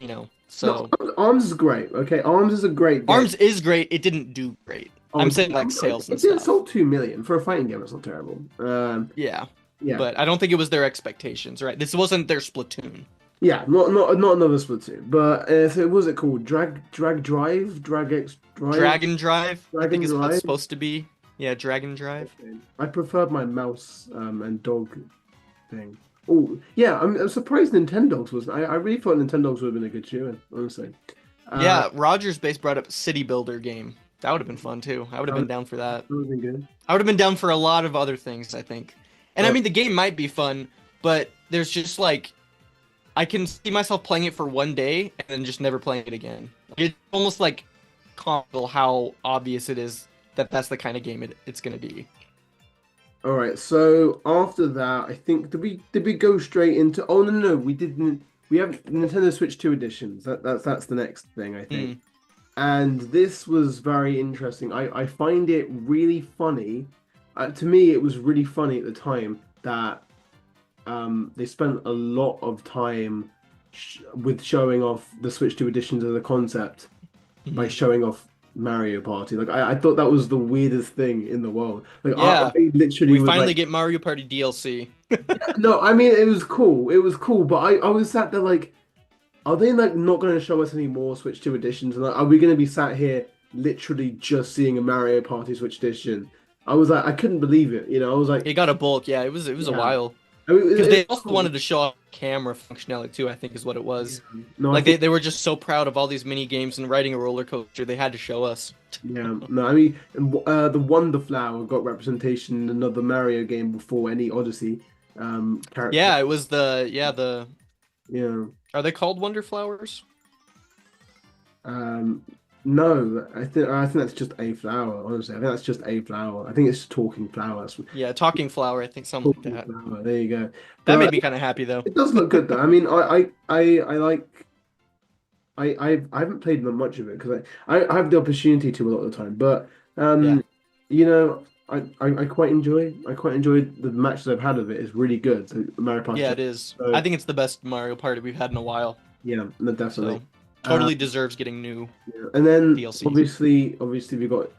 No, So Arms is great. Okay, Arms is a great game. Arms is great. It didn't do great. Oh, I'm saying like sales and it didn't stuff. sold 2 million for a fighting game. It's not terrible. Yeah, Yeah, but I don't think it was their expectations, right? This wasn't their Splatoon. yeah, not another Splatoon. But so what was it called? Drag Drive, Drag X Drive, Dragon Drive, I Dragon think is what it's Drive. supposed to be. Yeah, Dragon Drive. Okay. I preferred my mouse and dog thing. Oh yeah, I'm surprised Nintendogs was. I really thought Nintendogs would have been a good shoe, honestly. Uh, Yeah, Rogers Base brought up a City Builder game. That would have been fun too. I would have that been would down for that. have been good. I would have been down for a lot of other things, I think. And I Uh, mean, the game might be fun, but there's just like I can see myself playing it for one day and then just never playing it again. It's almost like comical how obvious it is that that's the kind of game it's gonna be. All right, so after that, I think did we go straight into? Oh no, we didn't. We have Nintendo Switch 2 editions. That's the next thing I Hmm. think. And this was very interesting. I find it really funny. To me, it was really funny at the time that they spent a lot of time with showing off the Switch 2 editions as a concept by showing off Mario Party. Like I thought that was the weirdest thing in the world. Like Yeah, I literally we was finally like, get Mario Party DLC. no, I mean it was cool. It was cool, but I was sat there like, are they like not going to show us any more Switch 2 editions? And like, are we going to be sat here literally just seeing a Mario Party Switch edition? I was like, I couldn't believe it. I was like, It got a bulk, yeah. It was a yeah. while I mean, because they it's also cool. wanted to show off camera functionality too. I think is what it Yeah. was. No, I Like think they were just so proud of all these mini games and riding a roller coaster. They had to show us. yeah. No, I mean, the Wonder Flower got representation in another Mario game before any Odyssey character. Yeah, it was the Yeah. are they called Wonder Flowers? Um, no, I think that's just a flower. Honestly, I think that's just a flower. I think it's talking flowers. Yeah, Talking Flower, I think something like Talking that. flower. There you go. That But made me kind of happy though. it does look good though. I mean, I like. I haven't played much of it because I have the opportunity to a lot of the time, but Yeah. um, you know. I quite enjoy. I quite enjoyed the matches I've had of it. It's really good. So Mario Party. Yeah, it is. I So think it's the best Mario Party we've had in a while. yeah, no, definitely. So Uh, totally deserves getting new yeah. And then DLC. obviously we got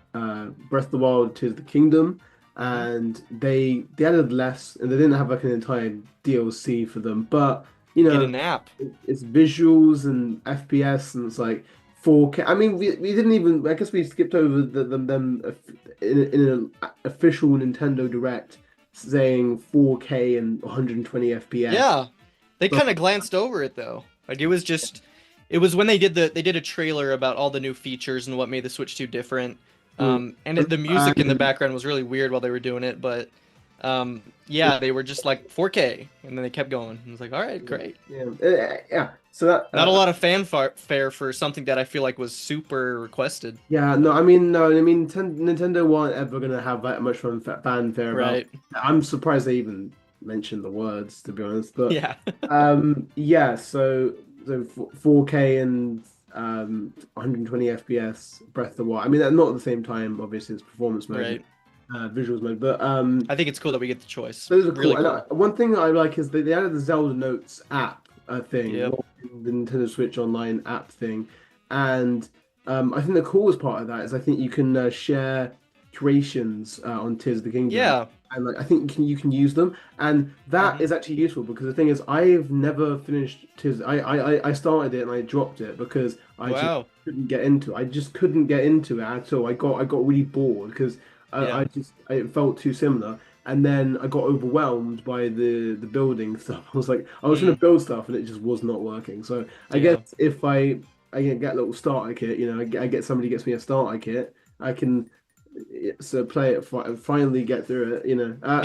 Breath of the Wild, Tears of the Kingdom, Hmm. and they added less, and they didn't have like an entire DLC for them. But you Get know, an app. it's visuals and FPS, and it's like 4K. I mean, we didn't even. I guess we skipped over them in an official Nintendo Direct saying 4K and 120 FPS. Yeah, they kind of glanced over it though. Like it was when they did a trailer about all the new features and what made the Switch 2 different. Mm. The music in the background was really weird while they were doing it, but yeah, they were just like 4K, and then they kept going. I was like, all right, great. Yeah, yeah. So that Not a lot of fanfare for something that I feel like was super requested. yeah, no, I mean, Nintendo weren't ever gonna have that much fanfare about. Right. I'm surprised they even mentioned the words, to be honest. But Yeah. yeah. So 4K and 120 FPS, Breath of the Wild. I mean, not at the same time. Obviously, it's performance mode, Right. visuals mode. But I think it's cool that we get the choice. those are cool. Really And cool. one thing that I like is they added the Zelda Notes app thing, Yep. the Nintendo Switch Online app thing, and I think the coolest part of that is I think you can share creations on Tears of the Kingdom, Yeah. and like I think you can use them, and that Hmm. is actually useful because the thing is I've never finished Tears. I started it and I dropped it because I just Wow. couldn't get into it. I just couldn't get into it at all. I got really bored because Yeah. it felt too similar. And then I got overwhelmed by the building stuff. I was like, I was trying Mm. to build stuff and it just was not working. So I guess Yeah. if I get a little starter kit, I get somebody gets me a starter kit, I can so play it finally get through it. I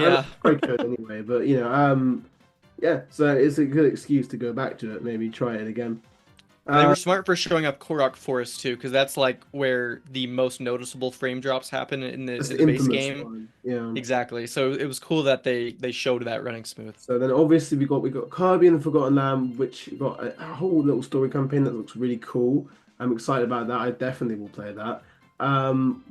Yeah. mean, I could anyway, but yeah. So it's a good excuse to go back to it, maybe try it again. They Uh, were smart for showing up Korok Forest too, because that's like where the most noticeable frame drops happen that's in the the base infamous game. one. Yeah. Exactly. So it was cool that they showed that running smooth. So then obviously we got Kirby and the Forgotten Land, which got a whole little story campaign that looks really cool. I'm excited about that. I definitely will play that. Um,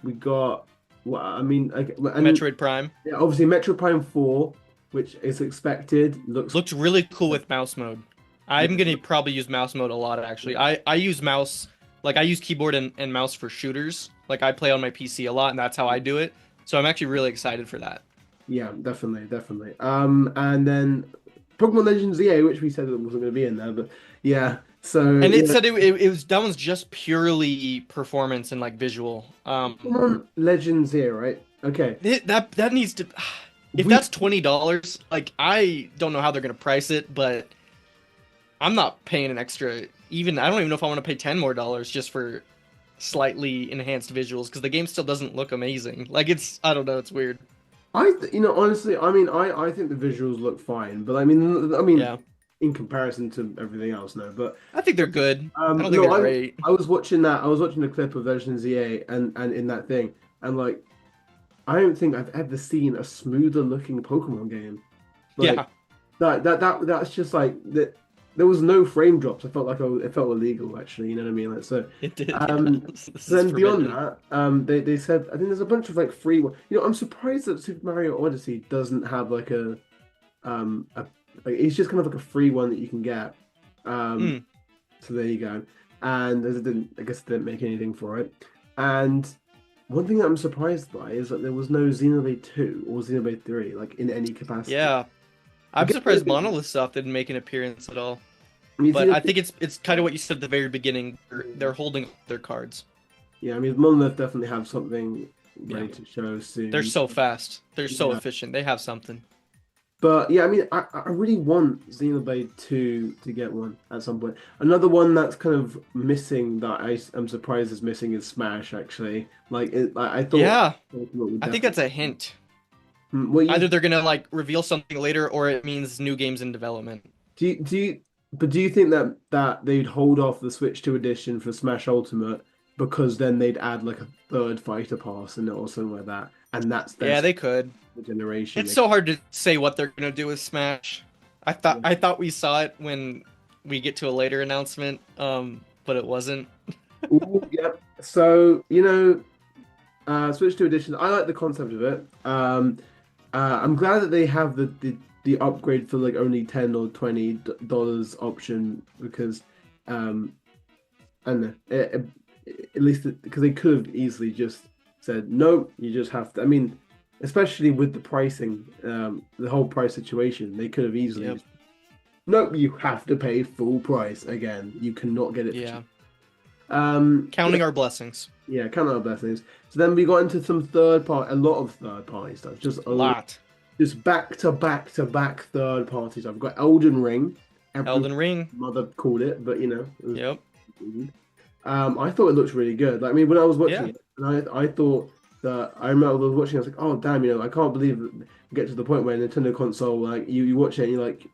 we got well, I mean, and Metroid Prime yeah, obviously Metro Prime 4, which is expected, looks looked really cool with mouse mode. yeah, I'm gonna probably use mouse mode a lot actually. I use mouse like I use keyboard and mouse for shooters. Like I play on my PC a lot, and that's how I do it. So I'm actually really excited for that. yeah, definitely. And then Pokemon Legends EA, which we said that wasn't going to be in there, but yeah. So And it yeah, said it was that one's just purely performance and like visual. Pokemon Legends EA, right? Okay, That needs to. If we that's $20, like I don't know how they're gonna price it, but I'm not paying an extra. Even I don't even know if I want to pay $10 more just for slightly enhanced visuals because the game still doesn't look amazing. Like it's I don't know, it's weird. honestly, I mean, I think the visuals look fine, but I mean, Yeah, in comparison to everything else, no. But I think they're good. I don't think no, they're great. I was watching that. I was watching a clip of Legends EA, and in that thing, and like, I don't think I've ever seen a smoother looking Pokemon game. Like Yeah, that's just like that. There was no frame drops. I felt like it felt illegal, actually. You know what I mean? Like so. it did. Yeah, Um, this so is then beyond forbidden. that, they said I think there's a bunch of like free one. I'm surprised that Super Mario Odyssey doesn't have like a like it's just kind of like a free one that you can get. Um, Mm, so there you go. And as it didn't, I guess it didn't make anything for it. And one thing that I'm surprised by is that there was no Xenoblade 2 or Xenoblade 3 like in any capacity. yeah, I I'm guess surprised Monolith stuff didn't make an appearance at all. I mean, But I think it's kind of what you said at the very beginning. They're holding their cards. yeah, I mean, Monolith definitely have something Yeah, ready to show they're soon. so fast. They're so Yeah. efficient. They have something. But yeah, I mean, I really want Xenoblade 2 to get one at some point. Another one that's kind of missing that am surprised is missing is Smash, actually. I thought Yeah, Ultimate would I think that's definitely. a hint. What you Either they're gonna like reveal something later, or it means new games in development. do you think that they'd hold off the Switch 2 edition for Smash Ultimate because then they'd add like a third fighter pass in it or something like that, and that's their Yeah, they could. generation. It's so hard to say what they're gonna do with Smash. I thought we saw it when we get to a later announcement, but it wasn't. Ooh, yep. So, Switch 2 edition. I like the concept of it. I'm glad that they have the upgrade for like only $10 or $20 option because I don't know. At least because they could have easily just said no. You just have to. I mean, especially with the pricing, the whole price situation, they could have easily. Yep. Nope, you have to pay full price again. You cannot get it. Yeah. Counting our blessings. Yeah, count our blessings. So then we got into some a lot of third party stuff. Just a lot. Just back to back to back third party stuff. We've got Elden Ring. Elden Ring. Mother called it, but you know. Yep. I thought it looked really good. Like, I mean, when I was watching it, and I thought that I remember I was watching, I was like, oh damn, you know, I can't believe we get to the point where Nintendo console, like you watch it and you're like,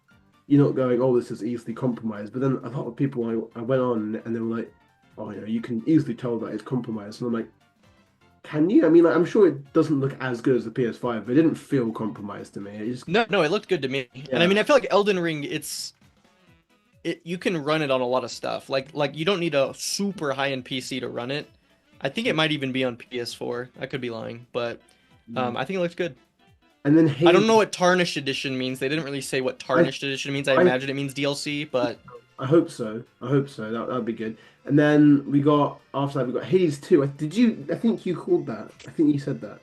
you're not going, oh, this is easily compromised. But then a lot of people I went on and they were like, oh, you know, you can easily tell that it's compromised. And I'm like, can you? I mean, like, I'm sure it doesn't look as good as the PS5, but it didn't feel compromised to me. It just... No, it looked good to me. Yeah. And I mean, I feel like Elden Ring, you can run it on a lot of stuff. Like you don't need a super high-end PC to run it. I think it might even be on PS4. I could be lying, but I think it looks good. And then I don't know what Tarnished Edition means. They didn't really say what Tarnished Edition means. I imagine it means DLC, but I hope so. That'd be good. And then after that we got Hades 2. I think you called that. I think you said that.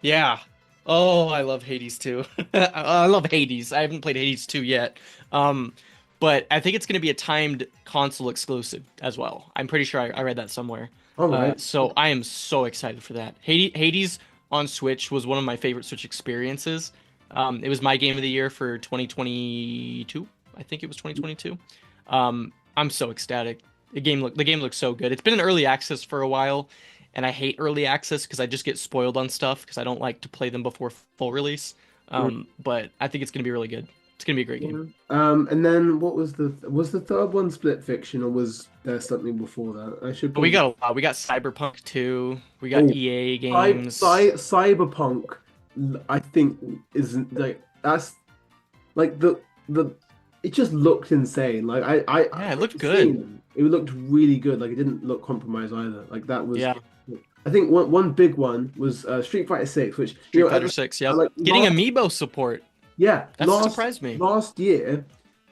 Yeah. Oh, I love Hades 2. I love Hades. I haven't played Hades 2 yet. But I think it's going to be a timed console exclusive as well. I'm pretty sure I read that somewhere. All right. So I am so excited for that. Hades on Switch was one of my favorite Switch experiences. It was my game of the year for 2022. I think it was 2022. I'm so ecstatic. The game looks so good. It's been in early access for a while, and I hate early access because I just get spoiled on stuff because I don't like to play them before full release. But I think it's going to be really good. It's gonna be a great game. And then what was the third one Split Fiction, or was there something before that? We got a lot. We got Cyberpunk 2. We got EA games. Cyberpunk, I think isn't like that's like the it just looked insane. Like it looked good. It looked really good. Like it didn't look compromised either. Like that was I think one big one was Street Fighter 6, which Street Fighter 6, yeah, like, getting amiibo support. Yeah, that surprised me. Last year,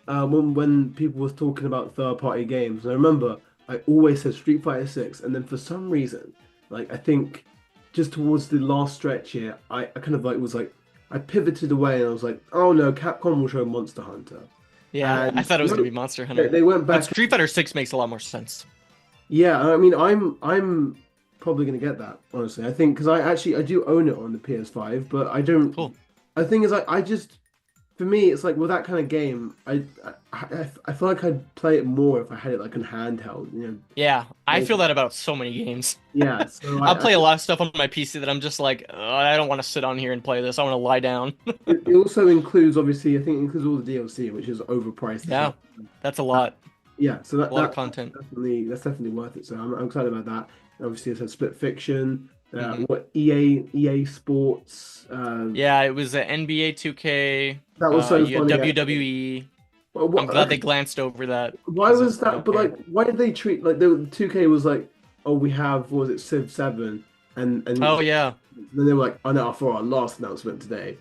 when people was talking about third-party games, I remember I always said Street Fighter 6, and then for some reason, like I think just towards the last stretch here, I kind of I pivoted away and I was like, oh no, Capcom will show Monster Hunter. Yeah, and I thought it was gonna be Monster Hunter. They went back. But Street Fighter 6 makes a lot more sense. Yeah, I mean, I'm probably gonna get that, honestly. I think because I do own it on the PS5, but I don't. Cool. The thing is, I just, for me, it's like with that kind of game, I feel like I'd play it more if I had it like on handheld, you know. Yeah, I feel that about so many games. Yeah, so I'll play a lot of stuff on my PC that I'm just like, I don't want to sit on here and play this. I want to lie down. It also includes, obviously, I think it includes all the DLC, which is overpriced. Yeah, that's a lot. Yeah, so that's a lot of content. That's definitely worth it. So I'm excited about that. Obviously, it says Split Fiction. What EA Sports? Yeah, it was NBA 2K. That was so funny. WWE. Well, I'm glad they glanced over that. Why was that? But like, why did they treat like the 2K was like, oh, we have what was it Civ 7 and oh yeah. Then they were like, oh no, for our last announcement today,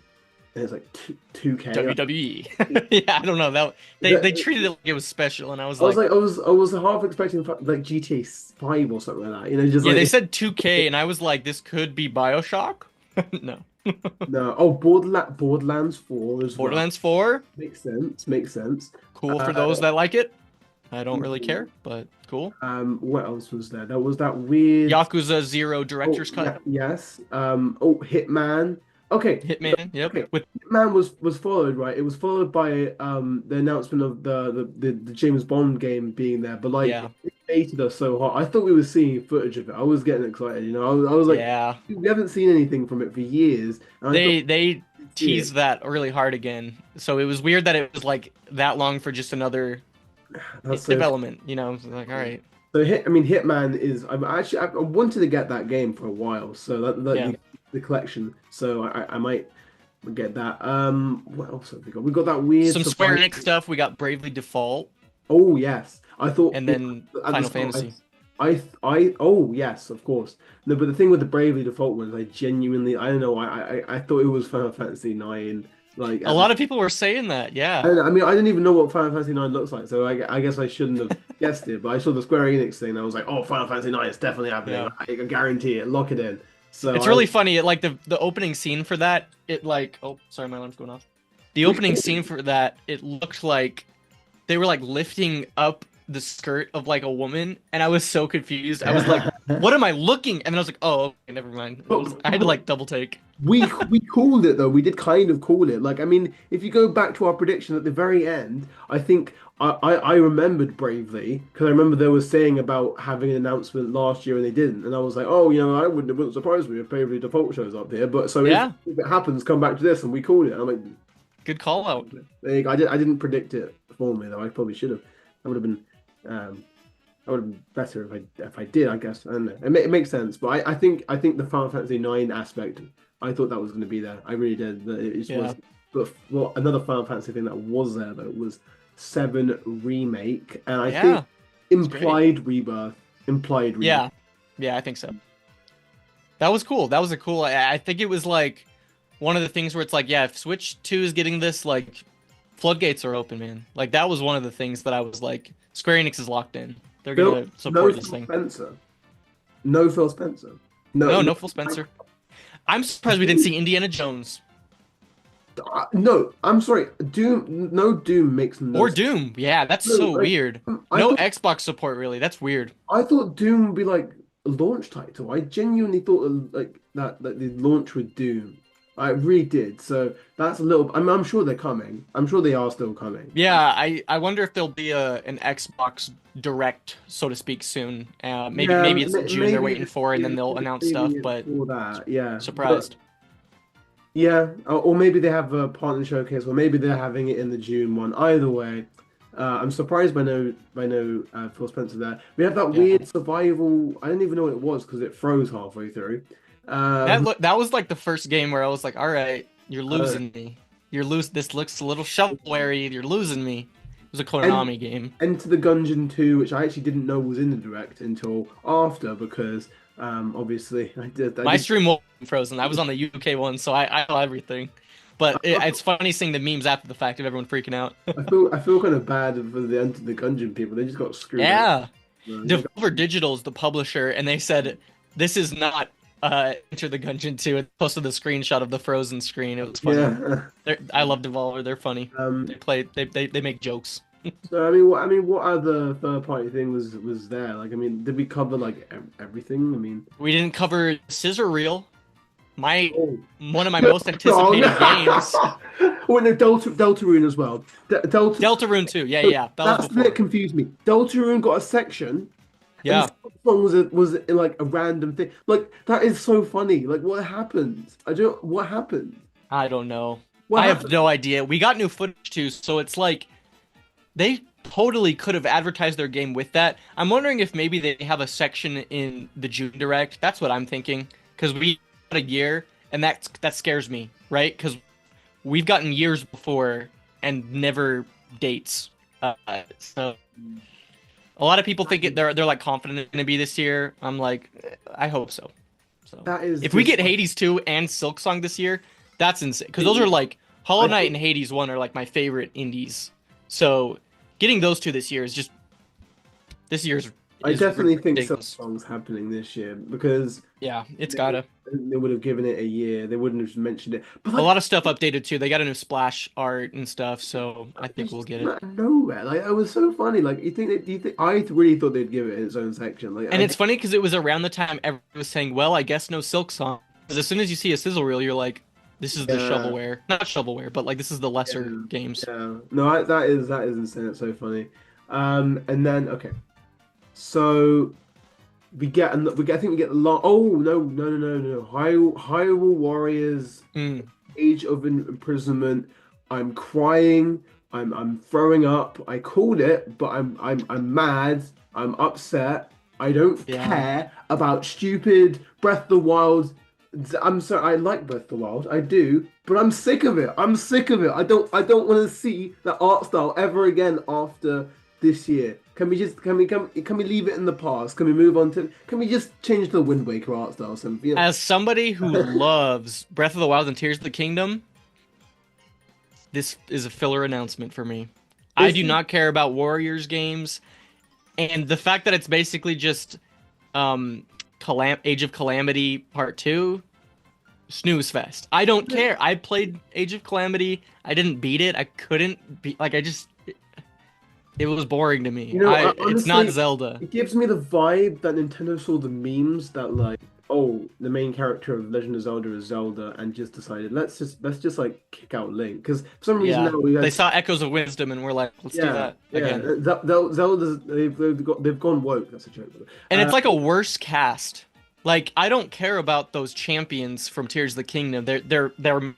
and it's like 2K WWE. Yeah, I don't know that they treated it like it was special, and I was like, I was half expecting like GTA 5 or something like that. You know, just they said 2K, and I was like, this could be BioShock. No. No. Oh, Borderlands 4 as well. Borderlands 4 makes sense. Cool for those that like it. I don't really care, but cool. What else was there? There was that weird Yakuza 0 director's cut. Yes. Hitman. Okay. Hitman. Yep. Okay. Hitman was followed, right? It was followed by the announcement of the James Bond game being there, but like it baited us so hard. I thought we were seeing footage of it. I was getting excited, you know. I was like, we haven't seen anything from it for years. And they teased that really hard again, so it was weird that it was like that long for just another development. You know, like all right. So Hitman is. I wanted to get that game for a while, so the collection. So I might get that. What else have we got? We got that weird some Square Enix stuff. We got Bravely Default. Oh yes, I thought. And then Final Fantasy. oh yes, of course. No, but the thing with the Bravely Default ones, I genuinely, I don't know, I thought it was Final Fantasy 9. Like A at the, lot of people were saying that. I, Yeah. don't know, I mean, I didn't even know what Final Fantasy 9 looks like, so I guess I shouldn't have guessed it. But I saw the Square Enix thing, and I was like, oh, Final Fantasy 9 is definitely happening. Yeah. I guarantee it. Lock it in. So It's really funny. Like the opening scene for that, it like oh sorry, my alarm's going off. The which opening scene for that, it looked like they were like lifting up the skirt of like a woman, and I was so confused. I was like, "What am I looking?" And then I was like, "Oh, okay, never mind." I had to like double take. we called it though. We did kind of call it. Like, I mean, if you go back to our prediction at the very end, I think I remembered Bravely because I remember they were saying about having an announcement last year and they didn't, and I was like, oh, I wouldn't it wouldn't surprise me if Bravely Default shows up here. But so Yeah, if it happens, come back to this, and we called it. And I'm like, good call out. I didn't predict it for me though. I probably should have. That would have been um that would have been better if I did. I guess I don't know. It makes sense, but I think the Final Fantasy 9 aspect. I thought that was going to be there. I really did. It just Yeah, was. But well, another Final Fantasy thing that was there though was 7 remake, and I yeah, think it's great. implied rebirth. Implied rebirth. Yeah, yeah, I think so. That was cool. That was a cool. I think it was like one of the things where it's like, yeah, if Switch 2 is getting this, like, floodgates are open, man. Like that was one of the things that I was like, Square Enix is locked in. They're No, gonna no support this Phil thing. Spencer. No Phil Spencer. No, No. no Phil Spencer. I'm surprised we didn't see Indiana Jones No, I'm sorry. Doom. No, Doom makes no or sense. Doom. Yeah, that's No, so weird. I No thought Xbox support really. That's weird. I thought Doom would be like a launch title. I genuinely thought like that the launch with Doom. I really did. So that's a little. I'm sure they're coming. I'm sure they are still coming. Yeah, I wonder if there'll be an Xbox Direct, so to speak, soon. Maybe it's June they're waiting for, and then they'll announce stuff. maybe it's But for that. Yeah, but surprised. yeah, or maybe they have a partner showcase, or maybe they're having it in the June one. Either way, I'm surprised by no Phil Spencer there. We have that Yeah. weird survival. I didn't even know what it was because it froze halfway through. Um, That was like the first game where I was like, all right, you're uh, losing me. This looks a little shovelware. You're losing me. It was a and Konami game. Enter the Gungeon 2, which I actually didn't know was in the direct until after because obviously I My did stream wasn't frozen. I was on the UK one, so I saw everything. But it's funny seeing the memes after the fact of everyone freaking out. I feel kind of bad for the Enter the Gungeon people. They just got screwed over. Yeah. They just Devolver Digital is the publisher, and they said this is not Enter the Gungeon 2. It posted the screenshot of the frozen screen. It was funny. yeah. I love Devolver. They're funny. Um, They make jokes. so what other third party thing was there? Like, I mean, did we cover like everything? I mean, We didn't cover Scissor Reel. oh, One of my most oh anticipated games. no! Oh no, Deltarune as well. Delta. Deltarune 2. Yeah, So yeah. That that's was the bit before. confused me. Deltarune got a section, and Yeah. the song was like a random thing. Like that is so funny. Like what happened? I don't. What happened? I don't know. What I have happened? no idea. We got new footage too, so it's like they totally could have advertised their game with that. I'm wondering if maybe they have a section in the June Direct. That's what I'm thinking. Because we got a year, and that scares me, right? Because we've gotten years before and never dates. So a lot of people think they're like confident it's gonna be this year. I'm like, I hope so. So That is if we just get Hades 2 and Silksong this year, that's insane. Because those are like Hollow I Knight think and Hades 1 are like my favorite indies. So getting those two this year is just this year's I is definitely think some ridiculous. songs happening this year because Yeah, it's they, gotta. they would have given it a year. They wouldn't have mentioned it. But A like lot of stuff updated too. They got a new splash art and stuff, so I think it's we'll just get come it. out of nowhere. Like it was so funny. Like do you think I really thought they'd give it its own section. Like And it's funny because it was around the time everyone was saying, "Well, I guess no Silk Song." Because as soon as you see a sizzle reel, you're like, "This is the yeah, shovelware, not shovelware, but like this is the lesser yeah, games." yeah. No, that is insane. It's so funny. And then okay, so I think we get the long. Oh no! Hyrule Warriors Mm, Age of Imprisonment. I'm crying. I'm throwing up. I called it, but I'm mad. I'm upset. I don't yeah, care about stupid Breath of the Wild. I'm sorry. I like Breath of the Wild. I do, but I'm sick of it. I'm sick of it. I don't want to see that art style ever again after this year. can we leave it in the past? Can we move on to? Can we just change the Wind Waker art style? Some, you know? As somebody who loves Breath of the Wild and Tears of the Kingdom, this is a filler announcement for me. I do not care about Warriors games, and the fact that it's basically just Age of Calamity Part 2, snooze fest. I don't care. I played Age of Calamity. I didn't beat it. I couldn't be like it was boring to me. You know, honestly, it's not Zelda. It gives me the vibe that Nintendo saw the memes that like, oh, the main character of Legend of Zelda is Zelda, and just decided let's just like kick out Link because for some reason now they saw Echoes of Wisdom and we're like, let's do that again. Zelda's they've gone woke. That's a joke. And it's like a worse cast. Like I don't care about those champions from Tears of the Kingdom. They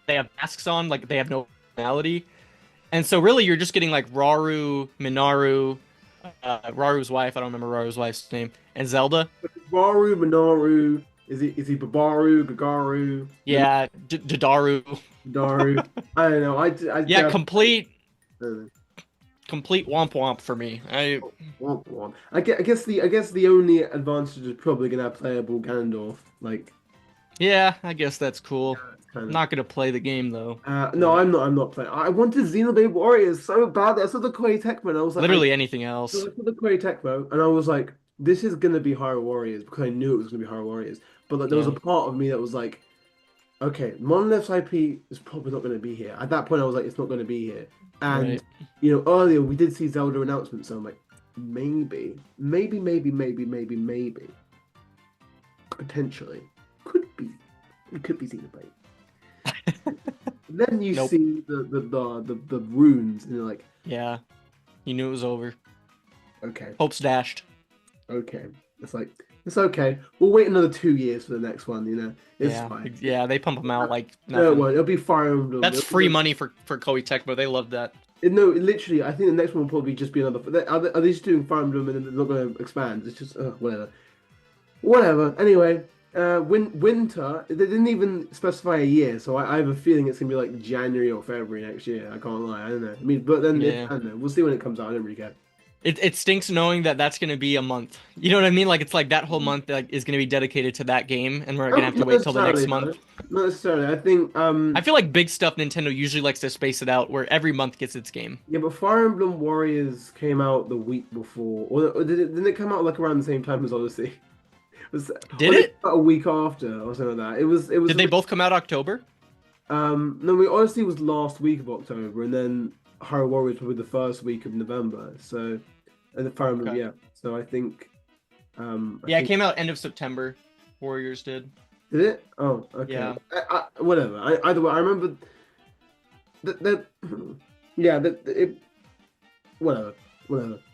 have masks on, like they have no personality. And so really you're just getting like Rauru, Minaru, Raru's wife, I don't remember Raru's wife's name, and Zelda. Rauru, Minaru, is he Babaru, Gagaru? Yeah, Dadaru. Dadaru. I don't know. Yeah, complete womp womp for me. Womp womp. I guess the only advantage is probably gonna have playable Ganondorf. Like. Yeah, I guess that's cool. I'm not gonna play the game though. No, I'm not playing. I wanted Xenoblade Warriors so bad. I saw the Koei Tecmo and I was like, literally anything else. I saw the Koei Tecmo and I was like, this is gonna be Hyrule Warriors because I knew it was gonna be Hyrule Warriors. But like, there was a part of me that was like, okay, Monolith's IP is probably not gonna be here. At that point, I was like, it's not gonna be here. And you know, earlier we did see Zelda announcements, so I'm like, maybe, potentially, it could be Xenoblade. Then you see the runes, and you're like, yeah, you knew it was over. Okay, hopes dashed. Okay, it's like it's okay. We'll wait another 2 years for the next one. You know, it's fine. Yeah, they pump them out like nothing. No, it won't. It'll be Fire Emblem. That's free money for Koei Tecmo. They love that. No, literally, I think the next one will probably just be another. Are they just doing Fire Emblem and they're not going to expand? It's just whatever. Anyway. Winter, they didn't even specify a year, so I have a feeling it's gonna be like January or February next year. I can't lie, I don't know. I mean, but then I don't know. We'll see when it comes out. I don't really care. It stinks knowing that that's gonna be a month. You know what I mean? Like it's like that whole month like is gonna be dedicated to that game, and we're gonna have to wait till the next month. Not necessarily. I think. I feel like big stuff Nintendo usually likes to space it out, where every month gets its game. Yeah, but Fire Emblem Warriors came out the week before, or didn't it come out like around the same time as Odyssey? Did it? A week after or something like that. It was. Did they both come out October? No, Odyssey was last week of October, and then Hyrule Warriors probably the first week of November. So, and the Fire Emblem, yeah. So I think. It came out end of September. Warriors did. Did it? Oh, okay. Yeah. Whatever. Either way, I remember that. Yeah. Whatever.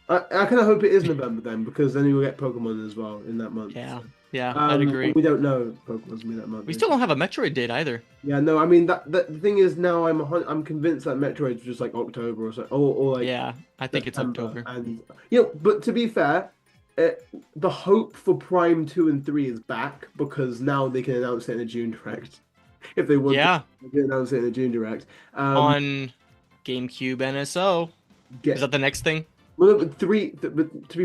I kind of hope it is November then, because then you'll get Pokemon as well in that month. Yeah, yeah, I'd agree. We don't know if Pokemon's gonna be that month. We still don't have a Metroid date either. Yeah, no, I mean the thing is now I'm convinced that Metroid's just like October or so, or like yeah, I think September. It's October. And but to be fair, the hope for Prime 2 and 3 is back because now they can announce it in a June Direct if they want. Yeah, they can announce it in a June Direct on GameCube NSO. Is that the next thing? Well, but to be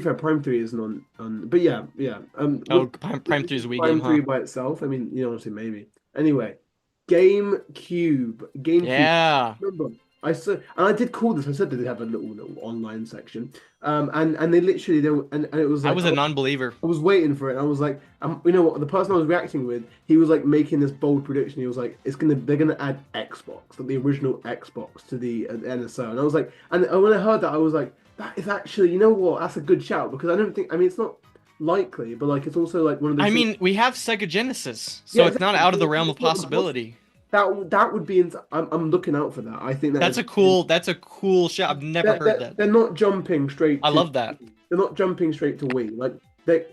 fair, Prime 3 isn't on. But yeah. Prime 3 is a Wii game. Prime 3 by itself. I mean, honestly, maybe. Anyway, GameCube. Yeah. Remember, and I did call this. I said that they have a little online section. And they literally and it was. Like, I was a non-believer. I was waiting for it. And I was like, you know what? The person I was reacting with, he was like making this bold prediction. He was like, they're gonna add Xbox, like the original Xbox, to the NSO. And I was like, and when I heard that, I was like, that is actually, you know what? That's a good shout because I don't think. I mean, it's not likely, but like it's also like one of those. I mean, we have Sega Genesis, so it's not out of the realm of possibility. That would be. I'm looking out for that. I think that's a cool shout. I've never heard that. They're not jumping straight. I love that. They're not jumping straight to Wii. Like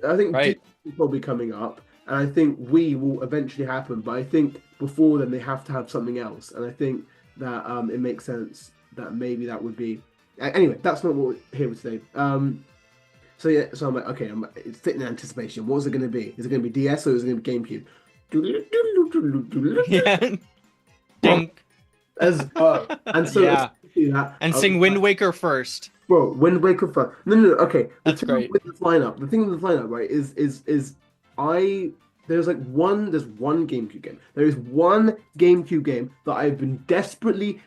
I think right. is probably coming up, and I think Wii will eventually happen. But I think before then they have to have something else, and I think that it makes sense that maybe that would be. Anyway, that's not what we're here with today. So I'm like, okay, it's sitting in anticipation. What's it going to be? Is it going to be DS or is it going to be GameCube? Yeah. Dink. And so yeah. And sing Wind Waker first. Bro, Wind Waker fun. No. Okay, the That's thing great. with this lineup, the thing with this lineup, right, is I there's one GameCube game. There is one GameCube game that I've been desperately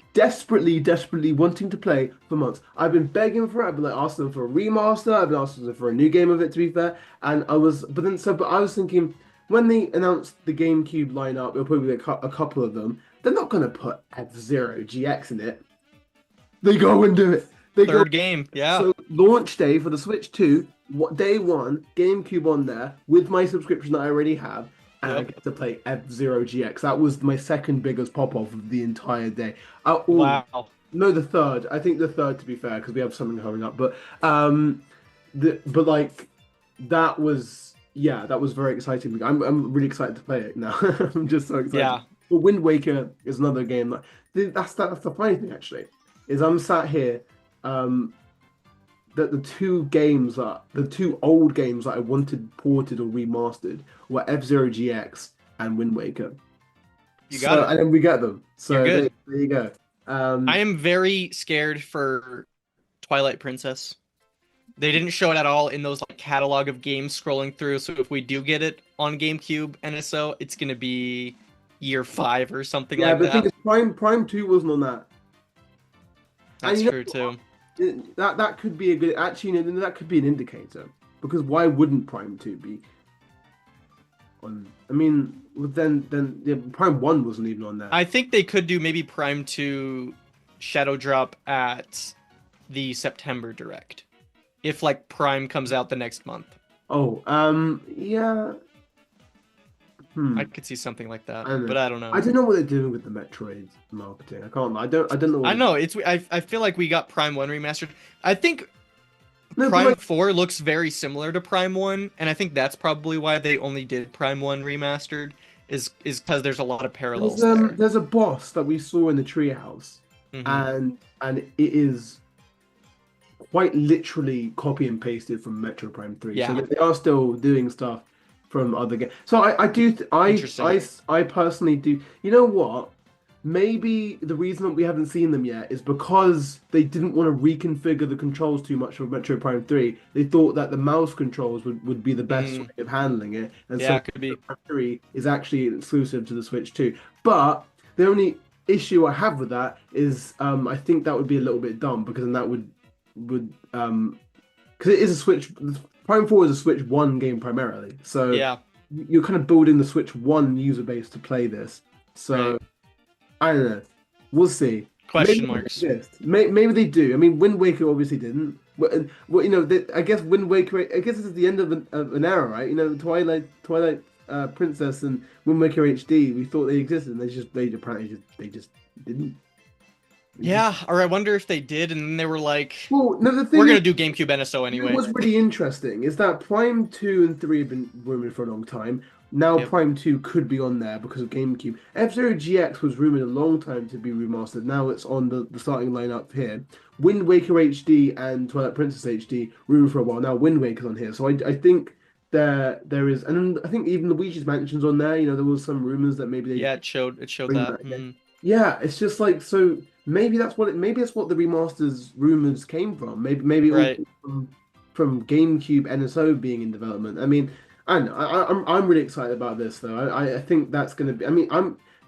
wanting to play for months. I've been begging for it. I've been like asking them for a remaster. I've been asking them for a new game of it. To be fair, and but I was thinking when they announced the GameCube lineup, it'll probably be a couple of them. They're not gonna put F-Zero GX in it. They go and do it. They go Third game. Yeah. so launch day for the Switch 2, day one, GameCube on there with my subscription that I already have, and I Yep. get to play F-Zero GX. That was my second biggest pop off of the entire day. Wow. No, the third. I think the third to be fair, because we have something coming up. But like that was that was very exciting. I'm really excited to play it now. I'm just so excited. Yeah. But Wind Waker is another game that's the funny thing actually, is I'm sat here that the two old games that I wanted ported or remastered were F-Zero GX and Wind Waker. You got it. And then we get them. So You're good. there you go. I am very scared for Twilight Princess. They didn't show it at all in those like catalog of games scrolling through. So if we do get it on GameCube NSO, it's gonna be year 5 or something Yeah, like but the thing that. is, Prime 2 wasn't on that. That's And true too. that could be a good actually that could be an indicator, because why wouldn't Prime 2 be on? I mean, then yeah, Prime 1 wasn't even on there. I think they could do maybe Prime 2 Shadow Drop at the September Direct. If like Prime comes out the next month. Oh, yeah. I could see something like that, I don't know. but I don't know. I don't know what they're doing with the Metroid marketing. I don't know. What I know I feel like we got Prime 1 remastered. I think No, but Prime like, 4 looks very similar to Prime 1, and I think that's probably why they only did Prime 1 remastered is because there's a lot of parallels there. there's a boss that we saw in the treehouse, Mhm. and it is quite literally copy and pasted from Metro Prime 3. So Yeah. they are still doing stuff from other games. So I do Interesting. I personally do. You know what? Maybe the reason that we haven't seen them yet is because they didn't want to reconfigure the controls too much for Metro Prime 3. They thought that the mouse controls would be the best way of handling it. And Yeah, so it could be. Prime 3 is actually exclusive to the Switch 2. But the only issue I have with that is I think that would be a little bit dumb, because then that would because it is a Switch. Prime 4 is a Switch 1 game primarily. So Yeah. you're kind of building the Switch 1 user base to play this. So Right. I don't know. We'll see. Question Maybe they marks. exist. Maybe they do. I mean, Wind Waker obviously didn't. Well, I guess Wind Waker. I guess this is the end of an era, right? Twilight Princess and Wind Waker HD. We thought they existed, and they apparently just didn't. Yeah, or I wonder if they did, and then they were like, Well, no, the thing "We're is, gonna do GameCube NSO anyway." what's really interesting is that Prime 2 and 3 have been rumored for a long time. Now Yep. Prime 2 could be on there because of GameCube. F-Zero GX was rumored a long time to be remastered. Now it's on the starting lineup here. Wind Waker HD and Twilight Princess HD rumored for a while. Now Wind Waker's on here. So I think there is, and I think even Luigi's Mansion's on there. There was some rumors that maybe they Yeah, it showed bring that. that again. Yeah, it's just like, so maybe that's what the remasters rumors came from. Maybe it all Right. came from GameCube NSO being in development. I mean, I'm really excited about this though. I think that's going to be. I mean,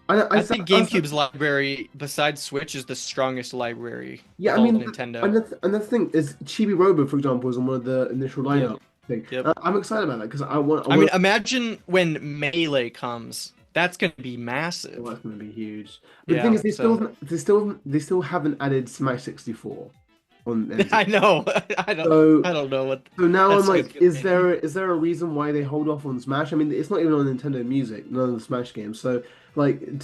I think GameCube's library, besides Switch, is the strongest library yeah. of I all mean, Nintendo. and the thing is, Chibi Robo, for example, was on one of the initial lineup thing. Yep. I'm excited about that because I I mean, imagine when Melee comes. That's gonna be massive. that's going to be huge. But the Yeah, thing is, they still haven't added Smash 64 on. I know. I don't know what. So now That's I'm like, good. is there a reason why they hold off on Smash? I mean, it's not even on Nintendo Music, none of the Smash games. So like, is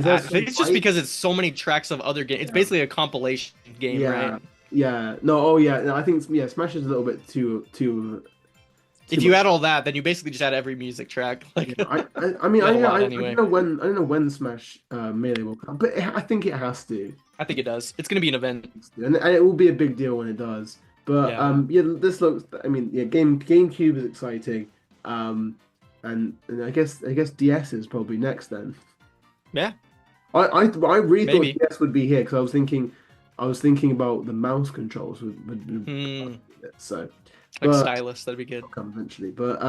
there I think it's just because it's so many tracks of other games. It's basically a compilation game, right? Yeah. No, oh yeah. No, I think Smash is a little bit too If you add all that, then you basically just add every music track. Like, I mean, You have a lot I anyway. don't know when Smash Melee will come, but I think it has to, I think it does. It's gonna be an event. and it will be a big deal when it does. But this looks. I mean, GameCube is exciting, and I guess DS is probably next then. Yeah. I really Maybe. thought DS would be here because I was thinking I was thinking about the mouse controls Hmm. so, Like but stylus, that'd be good. it'll come eventually. But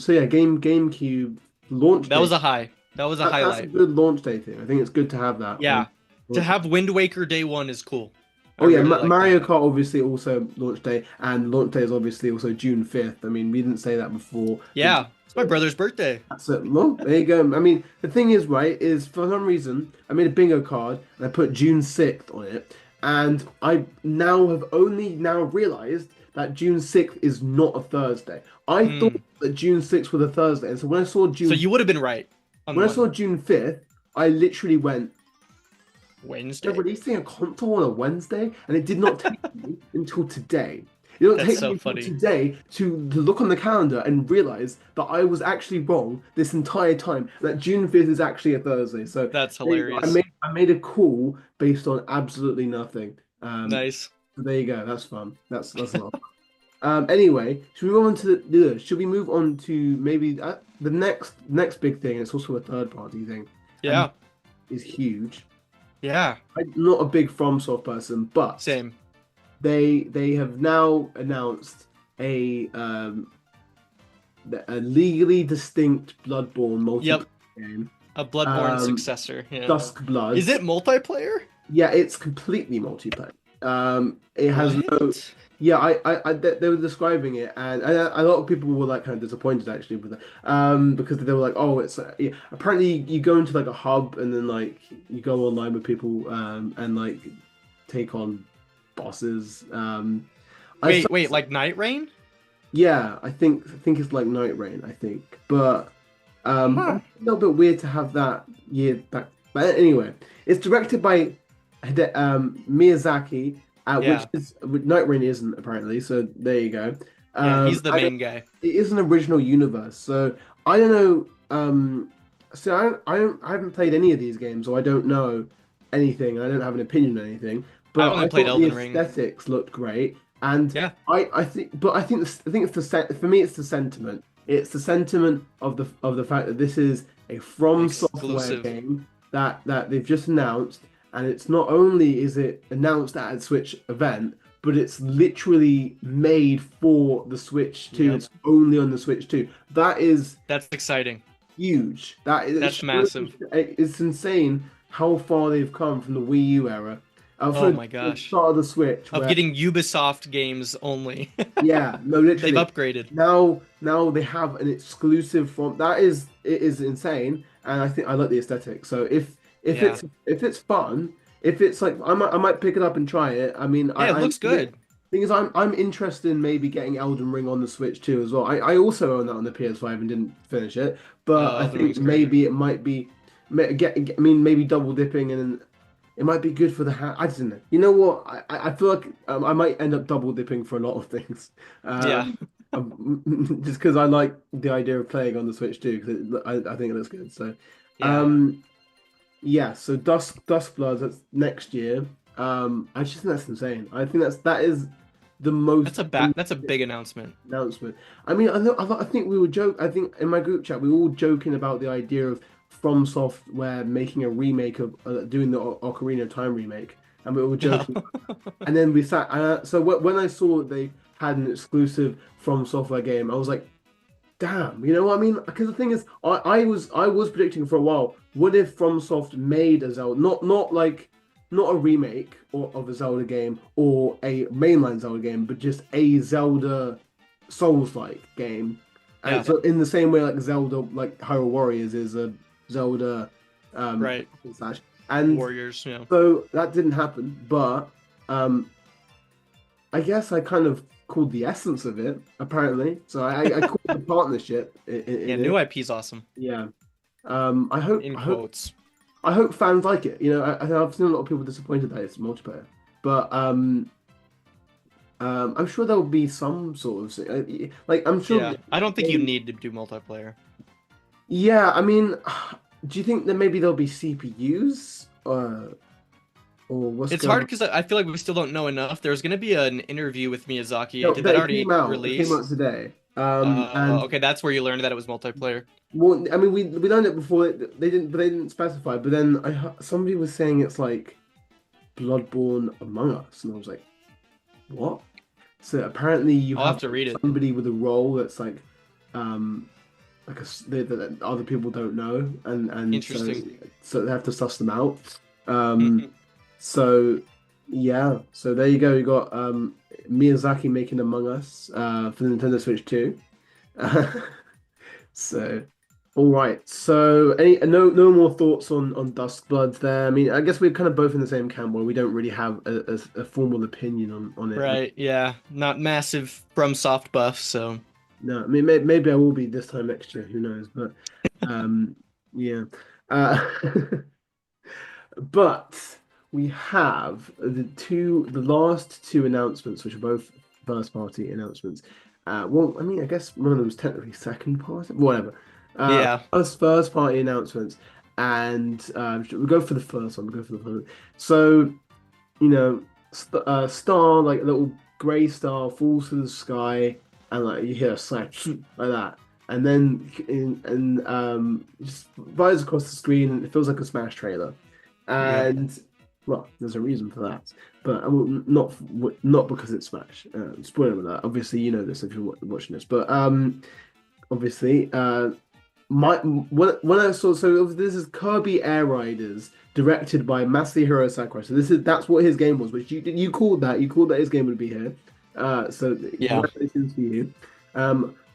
so yeah, GameCube launch That was date. a high. That was a That's a highlight. good launch day thing. I think it's good to have that on Yeah. To launch. have Wind Waker day one is cool. I Oh yeah, really like Mario that. Kart obviously also launch day, and launch day is obviously also June 5th. I mean, we didn't say that before, but Yeah. It's my brother's birthday. that's it. Well, there you go. I mean, the thing is, right, is for some reason I made a bingo card and I put June 6th on it, and I now have only now realized that June 6th is not a Thursday. I thought Hmm. that June 6th was a Thursday, and so So you would have been right on When I saw one. June 5th, I literally went, they're Wednesday? releasing a console on a Wednesday, and it did not take me until today. It did not That's take me so until funny. today to look on the calendar and realize that I was actually wrong this entire time. That June 5th is actually a Thursday. So That's there you go. hilarious. I made a call based on absolutely nothing. Nice. So there you go. That's fun. That's a lot. Anyway, should we move on to maybe the next big thing? It's also a third party thing, and Yeah. is huge. Yeah. I'm not a big FromSoft person, but Same. they have now announced a a legally distinct Bloodborne multiplayer Yep. game, A Bloodborne um, successor. Yeah. Dusk Is Bloods. it multiplayer? Yeah, it's completely multiplayer. It has no. What? Yeah, they were describing it, and a lot of people were like kind of disappointed actually with it, because they were like, oh, it's yeah. Apparently you go into like a hub and then like you go online with people, and like take on bosses. I Wait, saw, wait, like Night Rain? yeah, I think it's like Night Rain, I think, but Huh. a little bit weird to have that year back. But anyway, it's directed by Miyazaki, Yeah. which Night Rain isn't apparently. So there you go. Yeah, he's the I don't, main guy. it is an original universe, so I don't know. So I haven't played any of these games, so I don't know anything. I don't have an opinion on anything. I've But only I played thought the Elden Ring. aesthetics looked great, and Yeah. I think, but I think it's for me, it's the sentiment. It's the sentiment of the fact that this is a From Software Exclusive. game that they've just announced, and it's not only is it announced at a Switch event, but it's literally made for the Switch 2. Yep. It's only on the Switch 2. That is That's exciting. huge. That is That's massive. it's insane how far they've come from the Wii U era. Oh From my the gosh. start of the Switch, Of where getting Ubisoft games only. yeah, no, They've literally. upgraded. Now they have an exclusive from that is it is insane, and I think I like the aesthetic. So Yeah. if it's fun, if it's like I might pick it up and try it. I mean, Yeah, it I looks good. thing is I'm interested in maybe getting Elden Ring on the Switch too as well. I also own that on the PS5 and didn't finish it, but Oh, I Elden think Ring's great. maybe it might be I mean maybe double dipping and it might be good for the hand. I don't know. You know what? I feel like I might end up double dipping for a lot of things. Yeah. Just because I like the idea of playing on the Switch too, because I think it looks good. So, Yeah. um, yeah. So Dusk Bloods, that's next year. I just think that's insane. I think that is the most That's a big announcement. announcement. I mean, I think we were joke. I think in my group chat we were all joking about the idea of From Software making a remake of doing the Ocarina of Time remake, and we were all No. joking. And then we sat. So when I saw they had an exclusive From Software game, I was like, "Damn!" You know what I mean? Because the thing is, I was predicting for a while. What if FromSoft made a Zelda, not like not a remake of a Zelda game or a mainline Zelda game, but just a Zelda Souls-like game. And Yeah. so in the same way, like Zelda, like Hyrule Warriors is a Zelda Right. slash. And Warriors, yeah. so that didn't happen, but um, I guess I kind of called the essence of it, apparently. So I called the partnership Yeah, in new it. IP's awesome. Yeah. In quotes. I hope fans like it. You know, I've seen a lot of people disappointed that it's multiplayer, but I'm sure there will be some sort of like I'm sure. Yeah. I don't think you need to do multiplayer. Yeah, I mean, do you think that maybe there'll be CPUs or what's It's going hard on? because I feel like we still don't know enough. There's gonna be an interview with Miyazaki. No, Did that it already came out. It came release? out today. And Okay, that's where you learned that it was multiplayer. well, I mean, we learned it before. They didn't, but they didn't specify. But then somebody was saying it's like Bloodborne Among Us, and I was like, what? So apparently you I'll have have to read it. somebody with a role that's um, that other people don't know, and Interesting. so they have to suss them out. So yeah, so there you go. You got Miyazaki making Among Us for the Nintendo Switch 2. So all right. So any no more thoughts on Duskbloods there. I mean, I guess we're kind of both in the same camp where we don't really have a formal opinion on it. Right, yeah. Not massive from soft buff, so No, I mean maybe I will be this time next year. Who knows? But um, yeah. Uh, but we have the last two announcements, which are both first party announcements. Well, I mean, I guess one of them was technically second party, whatever. yeah. First party announcements, and we'll go for the first one. We'll go for the first one. So, you know, star like a little gray star falls to the sky, and like you hear a slash like that, and then just flies across the screen, and it feels like a Smash trailer. Yep. And well, there's a reason for that, but not because it's Smash. Spoiler alert. Obviously, you know this if you're watching this, but obviously, my when I saw this is Kirby Air Riders directed by Masahiro Sakurai. So that's what his game was, which you called that. You called that his game would be here. So Yeah. congratulations to you.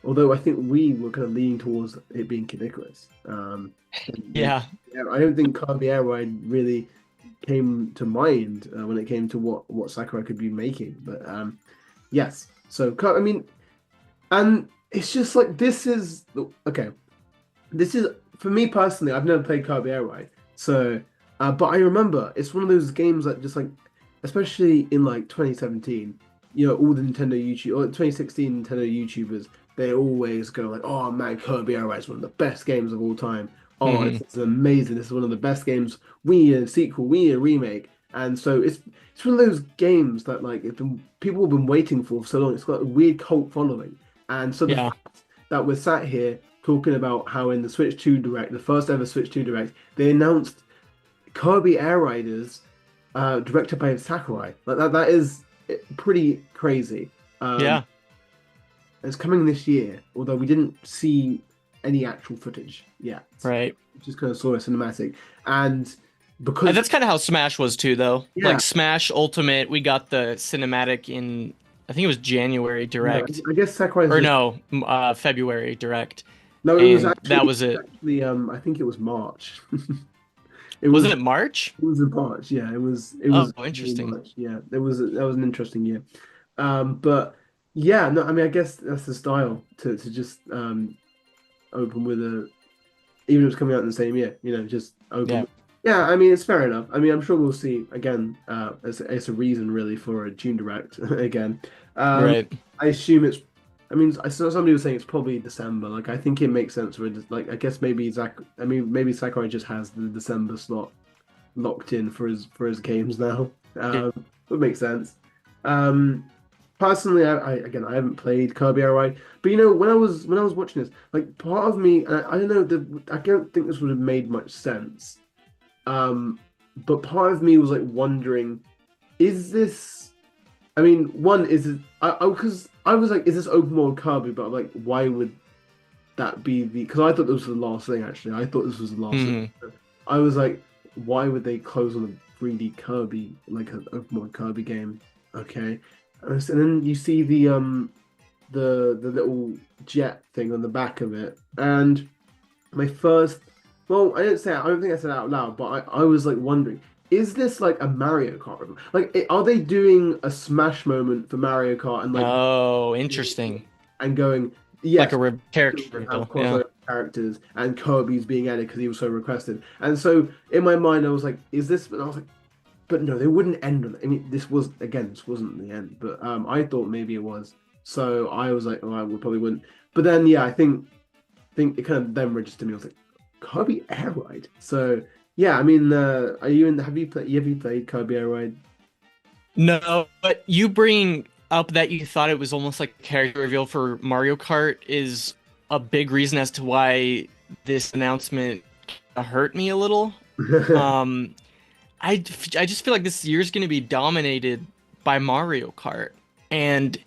Although I think we were kind of leaning towards it being Kid Icarus. Yeah. Yeah, I don't think Kirby Air Ride really came to mind when it came to what Sakurai could be making. But yes, so I mean, and it's just like this is okay. This is for me personally. I've never played Kirby Air Ride, so but I remember it's one of those games that just like, especially in like 2017, you know, all the Nintendo YouTube or 2016 Nintendo YouTubers, they always go like, "Oh man, Kirby Air Ride is one of the best games of all time. Oh, Hmm. it's amazing. This is one of the best games. We need a sequel. We need a remake." And so it's one of those games that like people have been waiting for so long. It's got a weird cult following, and so the Yeah. fact that we're sat here talking about how in the Switch 2 Direct, the first ever Switch 2 Direct, they announced Kirby Air Riders, directed by Sakurai. Like that is pretty crazy. Yeah. It's coming this year, although we didn't see any actual footage yet. Right. We just kind of saw a cinematic, and And because that's kind of how Smash was too, though. yeah, Like Smash Ultimate, we got the cinematic in, I think it was January yeah, Direct, I guess Sakurai's or just no, February Direct, no. and that was It was it. actually I think it was March. It Wasn't was it March? it was in March. Yeah, it Oh, was really interesting. March. Yeah, that was an interesting year. But yeah, no, I mean, I guess that's the style to just open with a even if it's coming out in the same year, you know, just open. Yeah. Yeah, I mean, it's fair enough. I mean, I'm sure we'll see again. It's a reason really for a June Direct again. Um, Right. I assume it's. I mean, I saw somebody was saying it's probably December. Like, I think it makes sense for it. Like, I guess maybe Zach. I mean, maybe Sakurai just has the December slot locked in for his games now. Would make sense. Um, Personally, I haven't played Kirby Air Ride, but you know when I was watching this, like part of me, and I don't know, I don't think this would have made much sense. But part of me was like wondering, is this? I mean, one is it, I because I was like, is this open world Kirby? But I'm like, why would that be the? Because I thought this was the last thing. Actually, I thought this was the last thing. Hmm. I was like, why would they close on a 3D Kirby, like an open world Kirby game? Okay, and then you see the little jet thing on the back of it, and my first, well, I don't think I said it out loud, but I was like wondering, is this like a Mario Kart? Like, are they doing a Smash moment for Mario Kart and like Oh, interesting. and going, Like yes, a character we have reveal. Yeah. crossover characters and Kirby's being added because he was so requested. And so in my mind, I was like, is this? But I was like, but no, they wouldn't end on it. I mean, this wasn't the end, but I thought maybe it was. So I was like, oh, I would probably wouldn't. But then, yeah, I think it kind of then registered me. I was like, Kirby Air Ride. So yeah, I mean, are you in? Have you played Kirby Air Ride? No, but you bringing up that you thought it was almost like a character reveal for Mario Kart is a big reason as to why this announcement hurt me a little. Um, I just feel like this year's going to be dominated by Mario Kart. And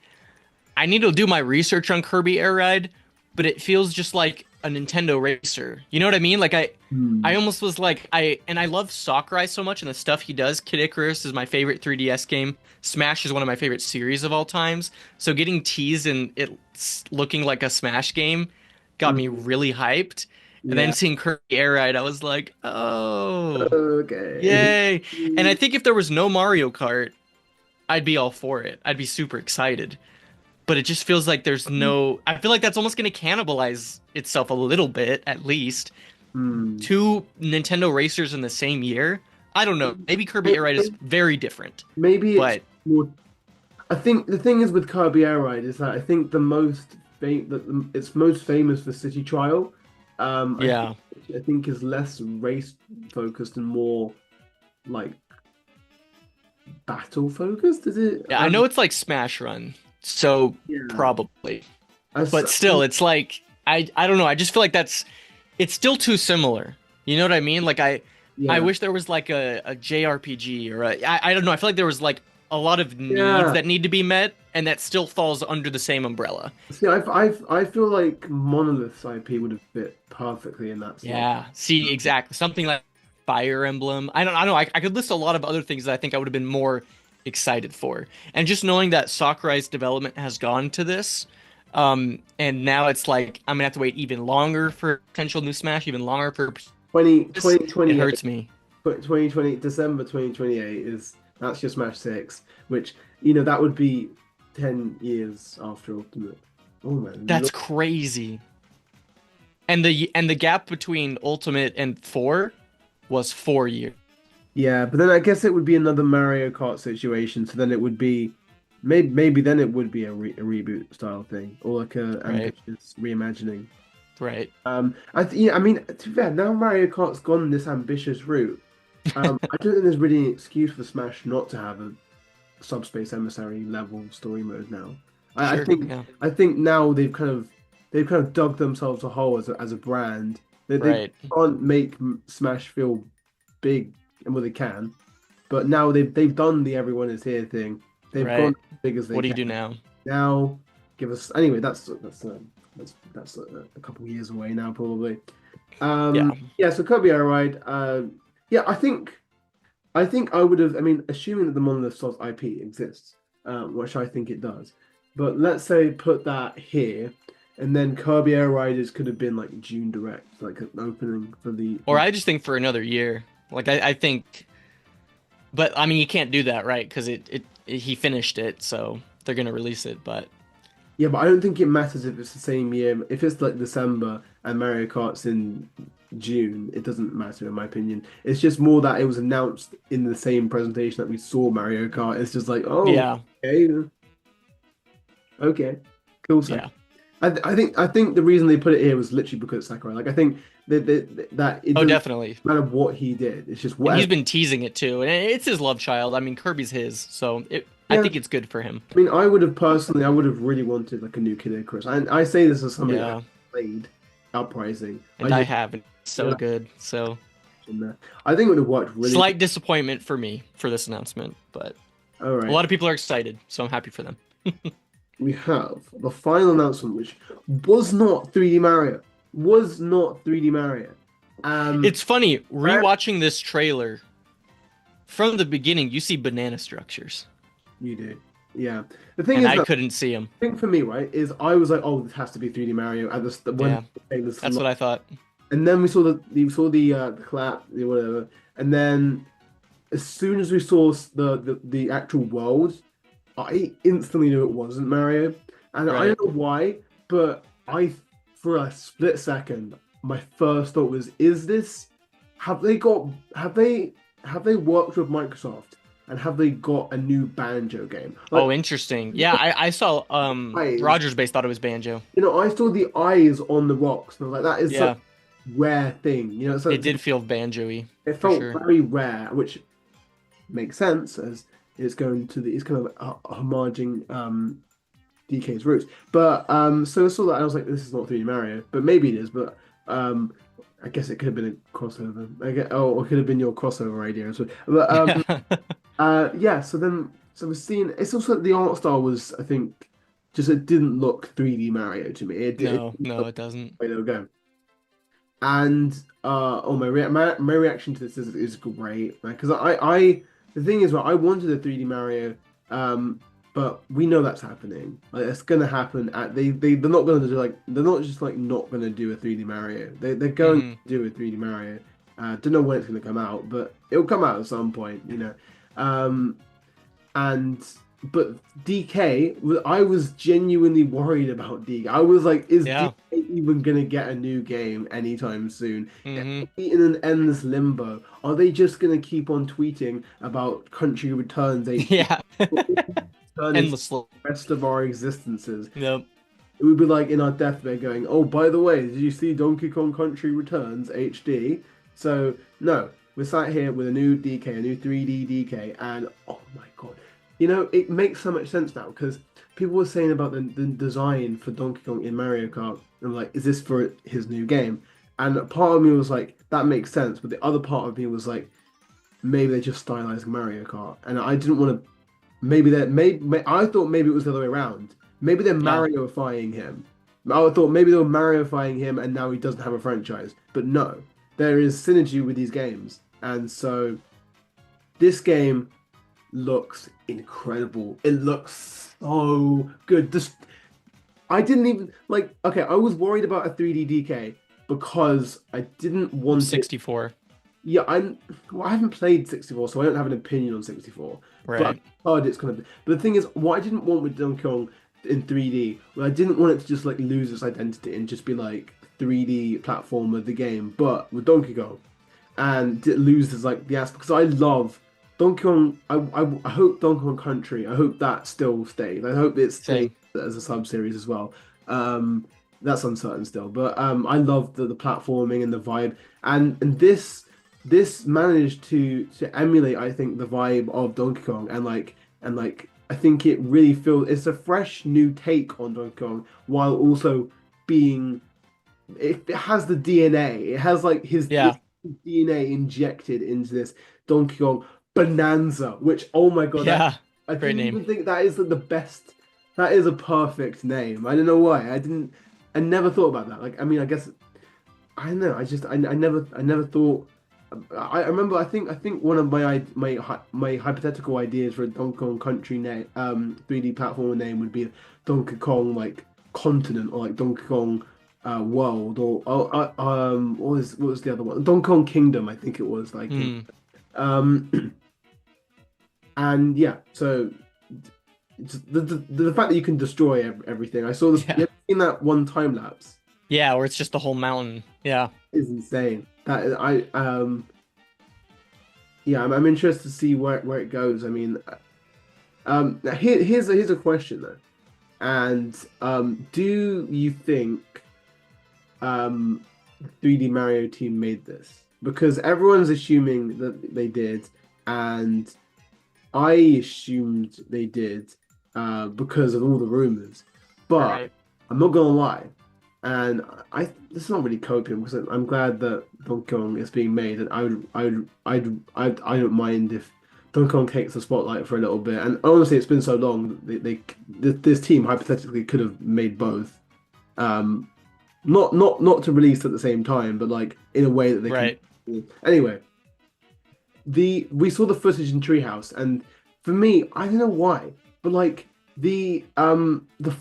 I need to do my research on Kirby Air Ride, but it feels just like a Nintendo racer. You know what I mean? Like I Hmm. almost was like I love Sakurai so much and the stuff he does. Kid Icarus is my favorite 3DS game. Smash is one of my favorite series of all times. So getting teased and it looking like a Smash game got me Hmm. really hyped. And then Yeah. seeing Kirby Air Ride, I was like, oh, Okay. yay. And I think if there was no Mario Kart, I'd be all for it. I'd be super excited, but it just feels like there's no. I feel like that's almost going to cannibalize itself a little bit, at least. Hmm. Two Nintendo racers in the same year. I don't know. Maybe Kirby May- Air Ride is may- very different, Maybe it's but more. I think the thing is with Kirby Air Ride is that I think it's most famous for City Trial. I think yeah, I think is less race focused and more like battle focused. Is it? yeah. I know it's like Smash Run, so Yeah. probably, As, but still, it's like I don't know. I just feel like it's still too similar. You know what I mean? Like I yeah. wish there was like a JRPG or I don't know. I feel like there was like a lot of needs Yeah. that need to be met, and that still falls under the same umbrella. See, I feel like Monolith's IP would have fit perfectly in that slot. Yeah. See, exactly. Something like Fire Emblem. I don't know. I could list a lot of other things that I think I would have been more excited for. And just knowing that Sakurai's development has gone to this, and now it's like I'm gonna have to wait even longer for potential new Smash, even longer for 20 this. twenty It twenty eight. hurts me. 2020 December 2028 is that's your Smash 6, which that would be 10 years after Ultimate. Oh man. That's crazy. And the gap between Ultimate and 4 was 4 years. Yeah, but then I guess it would be another Mario Kart situation. So then it would be maybe then it would be a reboot style thing or like a Right. ambitious reimagining. Right. I mean, to be fair, now Mario Kart's gone this ambitious route. I don't think there's really an excuse for Smash not to have a Subspace Emissary level story mode now. I Sure. think Yeah. now they've kind of dug themselves a hole as a brand. They Right. can't make Smash feel big, and well they can, but now they've done the everyone is here thing. They've gone Right. as big as they What do you can. do now? Now give us anyway. That's a couple years away now probably. Yeah. Yeah. So Kirby Air Ride. Yeah. I think I would have. I mean, assuming that the Monolith Source IP exists, which I think it does, but let's say put that here, and then Kirby Air Riders could have been like June Direct, like an opening for the. Or I just think for another year. Like I think, but I mean you can't do that, right? Because he finished it, so they're gonna release it. But Yeah, but I don't think it matters if it's the same year. If it's like December and Mario Kart's in June, it doesn't matter in my opinion. It's just more that it was announced in the same presentation that we saw Mario Kart. It's just like, oh, yeah, okay, okay, cool. yeah. I think the reason they put it here was literally because Sakurai. Like I think that it Oh, doesn't definitely. matter what he did. It's just And whatever. he's been teasing it too, and it's his love child. I mean, Kirby's his, so I Yeah, think it's good for him. I mean, I would have really wanted like a new Kid Icarus. And I say this as somebody that Yeah, played Uprising. I and I just haven't. yeah, So good. So in there. I think it would have worked really. slight disappointment for me for this announcement, but All a right, lot of people are excited, so I'm happy for them. we have the final announcement, which was not 3D Mario. Was not 3D Mario. Um, It's funny Mario- rewatching this trailer from the beginning. You see banana structures, you do, yeah. The thing and is I that couldn't see them. the thing for me, right, is I was like, oh, this has to be 3D Mario at the Yeah, when this that's what I thought. and then we saw the clap, the whatever, and then as soon as we saw the actual world, I instantly knew it wasn't Mario, and I Right. don't know why, but for a split second, my first thought was, is this? Have they worked with Microsoft, and have they got a new Banjo game? Like Oh, interesting. Yeah, I saw eyes, Rogers Base thought it was Banjo. I saw the eyes on the rocks, and I was like, that is such Yeah, a rare thing, So it did feel Banjo-y it for felt sure. very rare, which makes sense as it's kind of homaging DK's roots. But so I saw that and I was like, this is not 3D Mario, but maybe it is. But I guess it could have been a crossover. Oh, it could have been your crossover idea as well. But Yeah. yeah. So we're seeing. It's also the art style was, I think, just it didn't look 3D Mario to me. It No, didn't no, look it doesn't. the way they were going. And oh my reaction to this is great, because I the thing is, right, I wanted a 3D Mario, um but we know that's happening. Like it's gonna happen at they're not gonna do like they're not just like not gonna do a 3D Mario. They're going to Hmm. do a 3D Mario. Don't know when it's gonna come out, but it'll come out at some point, um and but DK, I was genuinely worried about DK. I was like, is Yeah. DK even gonna get a new game anytime soon? Are Hmm. we in an endless limbo? Are they just gonna keep on tweeting about Country Returns HD? Yeah. Turn into Endlessly. the rest of our existences. Yep. It would be like in our deathbed going, oh, by the way, did you see Donkey Kong Country Returns HD? So, no, we're sat here with a new DK, a new 3D DK, and oh my God. It makes so much sense now because people were saying about the design for Donkey Kong in Mario Kart. And I'm like, is this for his new game? And part of me was like, that makes sense. But the other part of me was like, maybe they're just stylizing Mario Kart. And I didn't want to. Maybe that. I thought maybe it was the other way around. Maybe they're Yeah. Marioifying him. I thought maybe they were Marioifying him, and now he doesn't have a franchise. But no, there is synergy with these games, and so this game looks incredible. It looks so good. I didn't even like. Okay, I was worried about a 3D DK because I didn't want it. 64. Yeah, I haven't played 64, so I don't have an opinion on 64. But I've Right. heard it's gonna be. But the thing is, what I didn't want with Donkey Kong in 3D, well, I didn't want it to just like lose its identity and just be like 3D platformer the game. But with Donkey Kong, and it loses like the aspect because I love Donkey Kong. I hope Donkey Kong Country. I hope that still stays. I hope it stays Same. as a sub series as well. That's uncertain still, but I love the platforming and the vibe, and this managed to emulate, I think, the vibe of Donkey Kong, and I think it really feels it's a fresh new take on Donkey Kong while also being it has the DNA. It has like his Yeah. DNA injected into this Donkey Kong Bonanza, which oh my God, that Yeah. I Great didn't name. even think that is like the best. That is a perfect name. I don't know why. I never thought about that. Like, I mean, I guess I don't know. I never thought. I remember. I think one of my hypothetical ideas for a Donkey Kong Country name, 3D platformer name would be Donkey Kong like continent or like Donkey Kong world or what was the other one? Donkey Kong Kingdom. I think it was like Hmm. um and yeah. So the fact that you can destroy everything. I saw this. You Yeah. ever seen that one time lapse? Yeah, where it's just the whole mountain. Yeah. Is insane. Yeah, I'm interested to see where it goes. I mean, here's a question though, and do you think 3D Mario team made this? Because everyone's assuming that they did, and I assumed they did, because of all the rumors. But Right. I'm not gonna lie, and this is not really coping because I'm glad that Donkey Kong is being made, and I don't mind if Donkey Kong takes the spotlight for a little bit. And honestly, it's been so long. This team hypothetically could have made both, um, not to release at the same time, but like in a way that they can. Right. Anyway, we saw the footage in Treehouse, and for me, I don't know why, but like the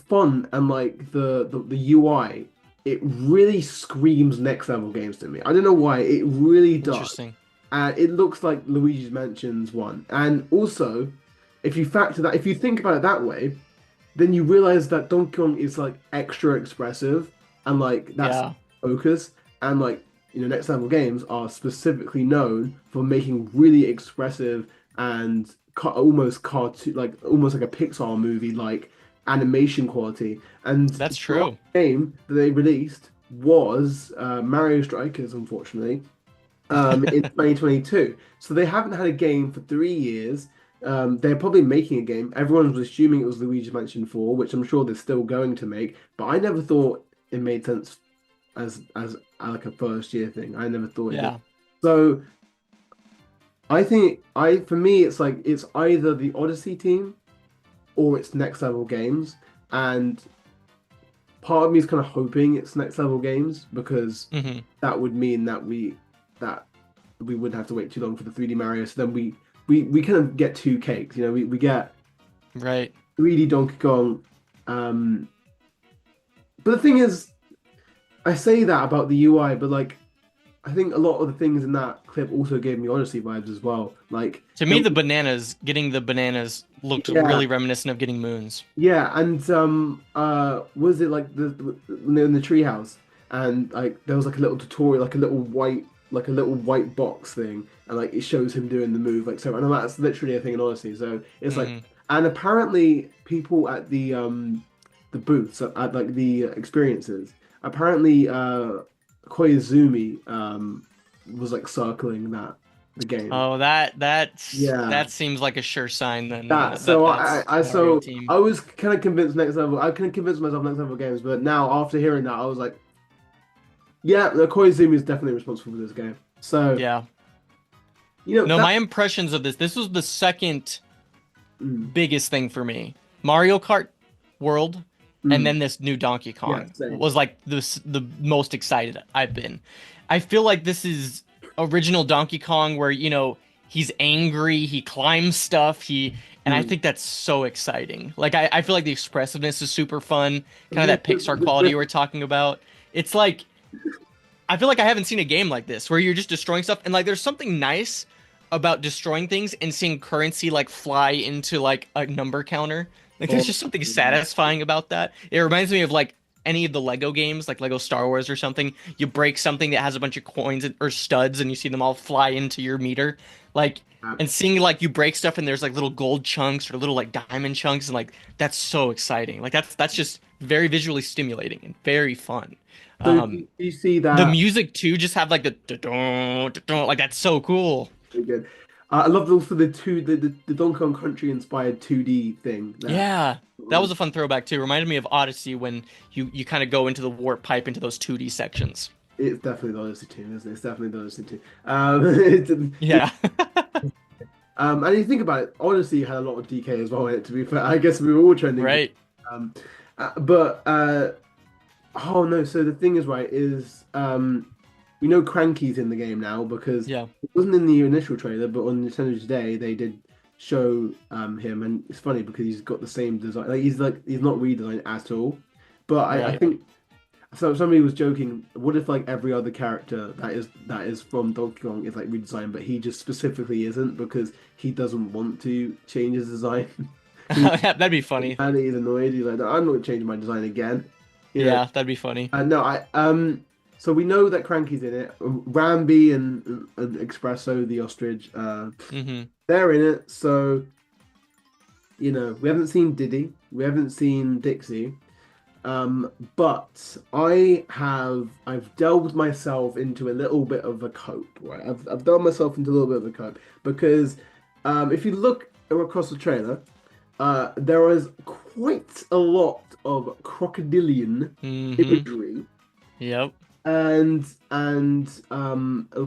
fun and like the UI, it really screams next level games to me. I don't know why, it really does. Interesting. And it looks like Luigi's Mansion's one. And also, if you think about it that way, then you realize that Donkey Kong is like extra expressive and like that's Yeah. focus, and like next level games are specifically known for making really expressive and almost cartoon, like almost like a Pixar movie like animation quality. And That's the last true. game that they released was Mario Strikers, unfortunately, in 2022. So they haven't had a game for 3 years. They're probably making a game. Everyone was assuming it was Luigi's Mansion 4, which I'm sure they're still going to make. But I never thought it made sense as like a first year thing. I never thought it did. Yeah. So I think I for me it's like it's either the Odyssey team or it's Next Level Games, and part of me is kind of hoping it's Next Level Games because Hmm. that would mean that we wouldn't have to wait too long for the 3D Mario. So then we kind of get two cakes. You know, we get Right. 3D Donkey Kong. Um, but the thing is, I say that about the UI, but like I think a lot of the things in that clip also gave me Odyssey vibes as well. Like To me, getting the bananas looked yeah, really reminiscent of getting moons. yeah, and was it like when they're in the treehouse and like there was like a little tutorial, like a little white box thing, and like it shows him doing the move, like so, and that's literally a thing in Odyssey. So it's like, Hmm. and apparently people at the booths at like the experiences, apparently Koizumi was like circling the game. Oh, Yeah. that seems like a sure sign then That that so that's Mario so team. I was kind of convinced next level. I couldn't convince myself next level games, but now after hearing that, I was like, yeah, the Koizumi is definitely responsible for this game. So Yeah. you know No, that. my impressions of this was the second Mm, biggest thing for me. Mario Kart World, and mm, then this new Donkey yeah, Kong same. was like the most excited I've been. I feel like this is original Donkey Kong where, he's angry, he climbs stuff, and I Mm. think that's so exciting. Like I feel like the expressiveness is super fun, kind of The, that Pixar quality you were talking about. It's like I feel like I haven't seen a game like this where you're just destroying stuff and like there's something nice about destroying things and seeing currency like fly into like a number counter. Like there's oh, just something satisfying about that. It reminds me of like any of the Lego games, like Lego Star Wars or something. You break something that has a bunch of coins or studs and you see them all fly into your meter. Like and seeing like you break stuff and there's like little gold chunks or little like diamond chunks and like that's so exciting. Like that's just very visually stimulating and very fun. so Um, you see the that music too, just have like the da-dun, da-dun, like that's so cool. very good. I love also the Donkey Kong Country inspired 2D thing that Yeah, that was a fun throwback too. Reminded me of Odyssey when you kind of go into the warp pipe into those 2D sections. it's definitely the Odyssey team, isn't it? It's definitely the Odyssey team. Yeah. And you think about it, Odyssey had a lot of DK as well in it, to be fair. I guess we were all trending. Right. Um, but oh no, so the thing is, right, is we know Cranky's in the game now because Yeah. it wasn't in the initial trailer, but on Nintendo Today they did show him, and it's funny because he's got the same design. Like he's not redesigned at all. But I Right. think so. Somebody was joking. What if like every other character that is from Donkey Kong is like redesigned, but he just specifically isn't because he doesn't want to change his design. That'd be funny. And he's annoyed. He's like, "No, I'm not changing my design again." You know. Yeah, that'd be funny. No, I So we know that Cranky's in it. Rambi and Espresso, the ostrich, Hmm. they're in it. So we haven't seen Diddy, we haven't seen Dixie. But I've delved myself into a little bit of a cope, right? I've delved myself into a little bit of a cope because if you look across the trailer, there is quite a lot of crocodilian Hmm. imagery Yep. and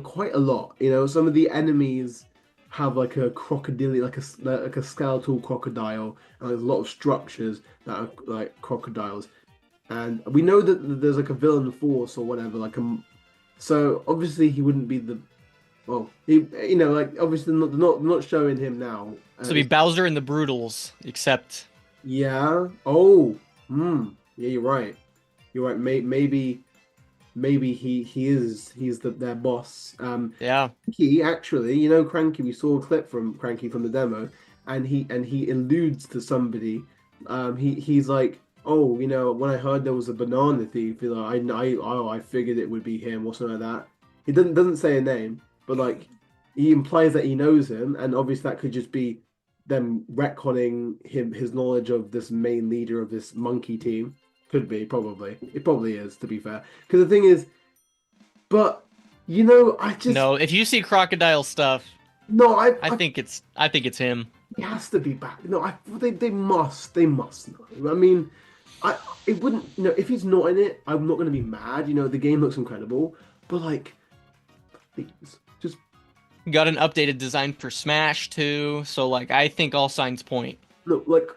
quite a lot. Some of the enemies have like a crocodile, like a skeletal crocodile, and there's a lot of structures that are like crocodiles. And we know that there's like a villain force or whatever, so obviously he wouldn't be the well, like obviously not showing him now. So it'd be Bowser and the Brutals, except Yeah. Oh. Yeah, you're right. You're right. Maybe he's their boss. yeah. Cranky actually, Cranky. We saw a clip from Cranky from the demo, and he alludes to somebody. He's like, oh, when I heard there was a banana thief, I figured it would be him or something like that. He doesn't say a name, but like he implies that he knows him, and obviously that could just be them retconning his knowledge of this main leader of this monkey team. Could be, probably. It probably is, to be fair. Because the thing is, but I just No, if you see crocodile stuff, no, I think it's him. he has to be back. No, they must know. I mean, I it wouldn't, if he's not in it, I'm not going to be mad. The game looks incredible, but like, please, just Got an updated design for Smash too, so like I think all signs point. look, like,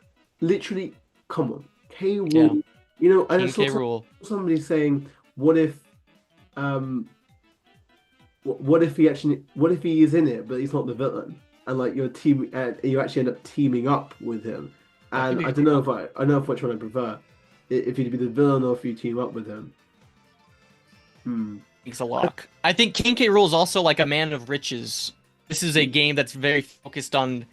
literally, come on, K. Yeah, Rool. And I King saw K. Rule. somebody saying, what if, um, what if he is in it, but he's not the villain, and like you actually end up teaming up with him, That could and I be don't know if I know which one I prefer, if you'd be the villain or if you team up with him. Hmm. Takes a lock. I think King K. Rule is also like a man of riches. This is a game that's very focused on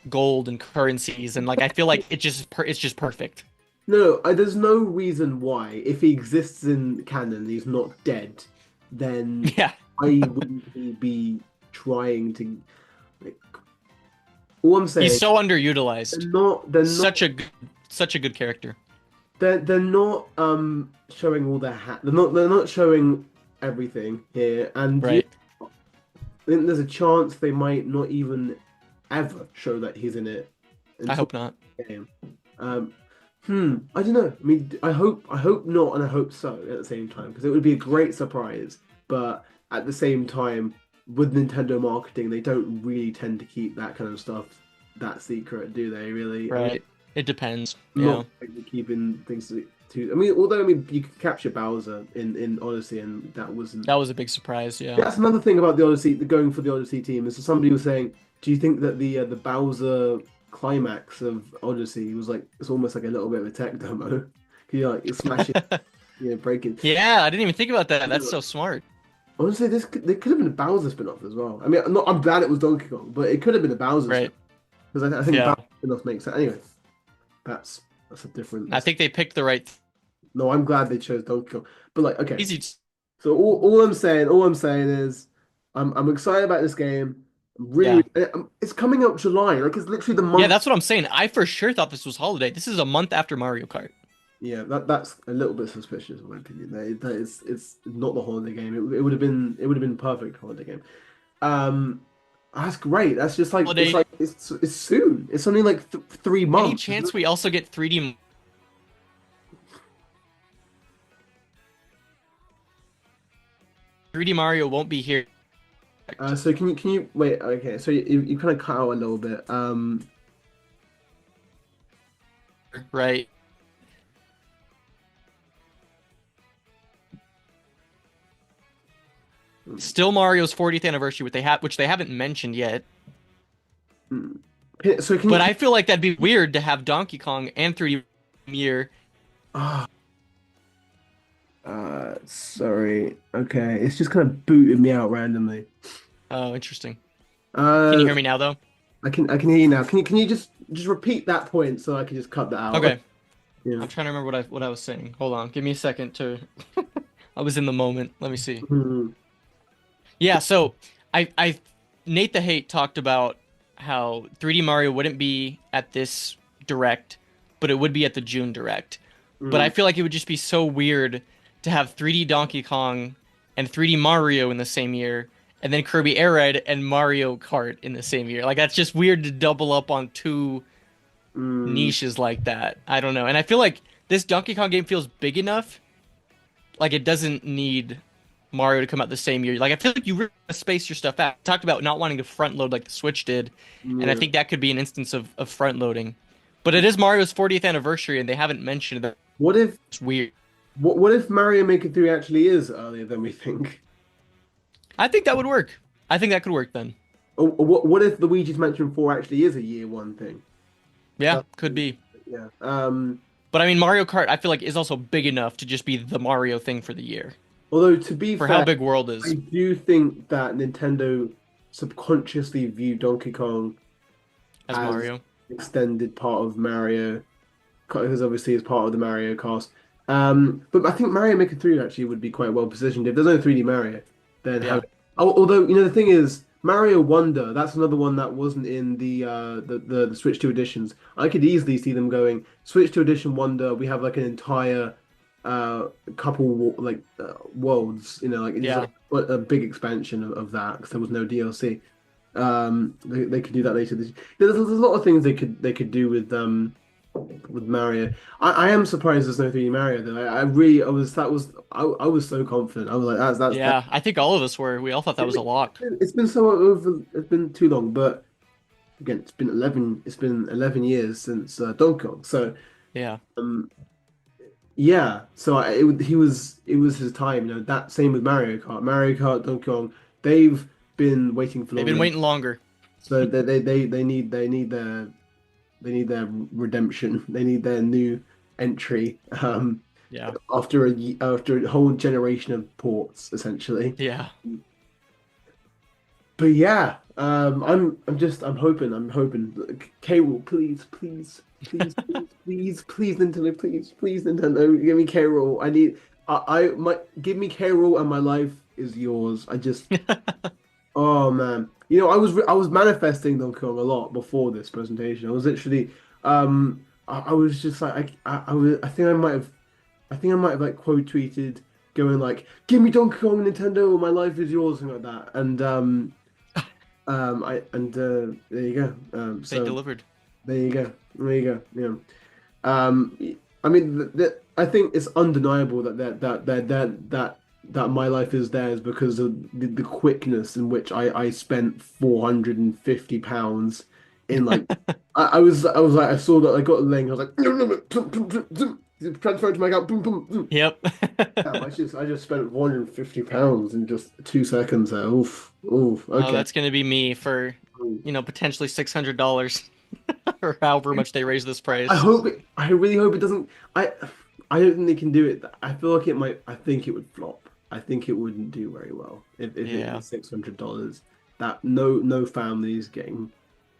gold and currencies, and like I feel like it's just perfect. No, there's no reason why, if he exists in canon, and he's not dead, then Yeah, why wouldn't he be trying to? Like, all I'm he's saying, so they're underutilized. not, they're not, Such a good character. they're not showing all their hat. They're not showing everything here, and Right. I think there's a chance they might not even ever show that he's in it I until hope not. the game. Um, I don't know. I mean, I hope not, and I hope so at the same time, because it would be a great surprise. But at the same time, with Nintendo marketing, they don't really tend to keep that kind of stuff that secret, do they? Really? I mean, Right. It depends. I'm Yeah. not really keeping things to. I mean, although you could capture Bowser in Odyssey, and that wasn't. That was a big surprise. Yeah. That's another thing about the Odyssey, going for the Odyssey team. Is somebody was saying, do you think that the Bowser climax of Odyssey was like, it's almost like a little bit of a tech demo? You like, you smash it, break it. Yeah, I didn't even think about that. That's so smart. Honestly, there could have been a Bowser spin-off as well. I mean, I'm glad it was Donkey Kong, but it could have been a Bowser Right. spin-off, because I think Yeah. Bowser spin-off makes sense. Anyway, that's a different. I think they picked the right No, I'm glad they chose Donkey Kong. But like, okay, easy. so all I'm saying is, I'm excited about this game. I'm really, Yeah. it's coming out July. Like, it's literally the Yeah, month. that's what I'm saying. I for sure thought this was holiday. This is a month after Mario Kart. Yeah, that's a little bit suspicious in my opinion. That is, it's not the holiday game. It would have been perfect holiday game. Um, that's great. That's just like, Holiday. it's soon. It's only like th 3 months. Any chance we also get 3D Mario won't be here, So can you wait? Okay, so you kind of cut out a little bit. right? Still Mario's 40th anniversary, which they haven't mentioned yet. hmm. So can But you? I feel like that'd be weird to have Donkey Kong and 3D year. Ah, sorry. Okay, it's just kind of booted me out randomly. Oh, interesting. Can you Uh, hear me now though? I can hear you now. Can you just repeat that point so I can just cut that out? Okay. Yeah. I'm trying to remember what I was saying. Hold on. Give me a second to I was in the moment. Let me see. Mhm. Yeah, so I Nate the Hate talked about how 3D Mario wouldn't be at this direct, but it would be at the June direct. But I Mhm. feel like it would just be so weird to have 3D Donkey Kong and 3D Mario in the same year, and then Kirby Air Ride and Mario Kart in the same year. Like that's just weird to double up on two Mm. niches like that. I don't know. And I feel like this Donkey Kong game feels big enough, like it doesn't need Mario to come out the same year. Like I feel like you really space your stuff out. Talked about not wanting to front load like the Switch did, and I Yeah. think that could be an instance of front loading. But it is Mario's 40th anniversary, and they haven't mentioned that. What if It's weird. what if Mario Maker 3 actually is earlier than we think? I think that would work. I think that could work then. Or what if Luigi's Mansion 4 actually is a year one thing? Yeah, That, could be. yeah. But I mean, Mario Kart, I feel like is also big enough to just be the Mario thing for the year Although to be for how fair, big World I is. do think that Nintendo subconsciously viewed Donkey Kong As as Mario. extended part of Mario, because obviously it's part of the Mario cast. But I think Mario Maker 3 actually would be quite well positioned. If there's no 3D Mario, then Yeah. although the thing is, Mario Wonder, that's another one that wasn't in the Switch 2 editions. I could easily see them going Switch 2 edition Wonder. We have like an entire couple worlds, like it's Yeah. like a big expansion of that, because there was no DLC. They could do that later this year. There's a lot of things they could do with with Mario. I am surprised there's no 3D Mario though. I really I was that was I was so confident. I was like that's Yeah, I think all of us were. We all thought that was a lock. it's been so over. It's been too long, but again, it's been 11 years since Donkey Kong. So Yeah. um yeah, so it was his time. You know that same with Mario Kart, Donkey Kong. They've been waiting for They've been longer, waiting longer. so they need their redemption. They need their new entry. Yeah. After a whole generation of ports, essentially. Yeah. But yeah, I'm hoping. K. Rool, please, Nintendo, please, Nintendo, give me K. Rool. Give me K. Rool, and my life is yours. Oh man, you know, I was manifesting Donkey Kong a lot before this presentation. I was literally, I was just like, I think I might have like quote tweeted, going like, "Give me Donkey Kong, Nintendo, or my life is yours," something like that. There you go. They So delivered. there you go, there you go. I mean, I think it's undeniable that my life is theirs because of the quickness in which I spent £450 in like I was like I saw that I got a link. I was like, no, transfer it to my account. Boom, boom, boom. Yep. Damn, I just spent £450 in just 2 seconds there. Oof, oof. Oh, Okay. that's gonna be me for, potentially $600 or however much they raise this price. I really hope it doesn't. I don't think they can do it. I feel like it might. I think it would flop. I think it wouldn't do very well if it Yeah. was $600. That no families getting.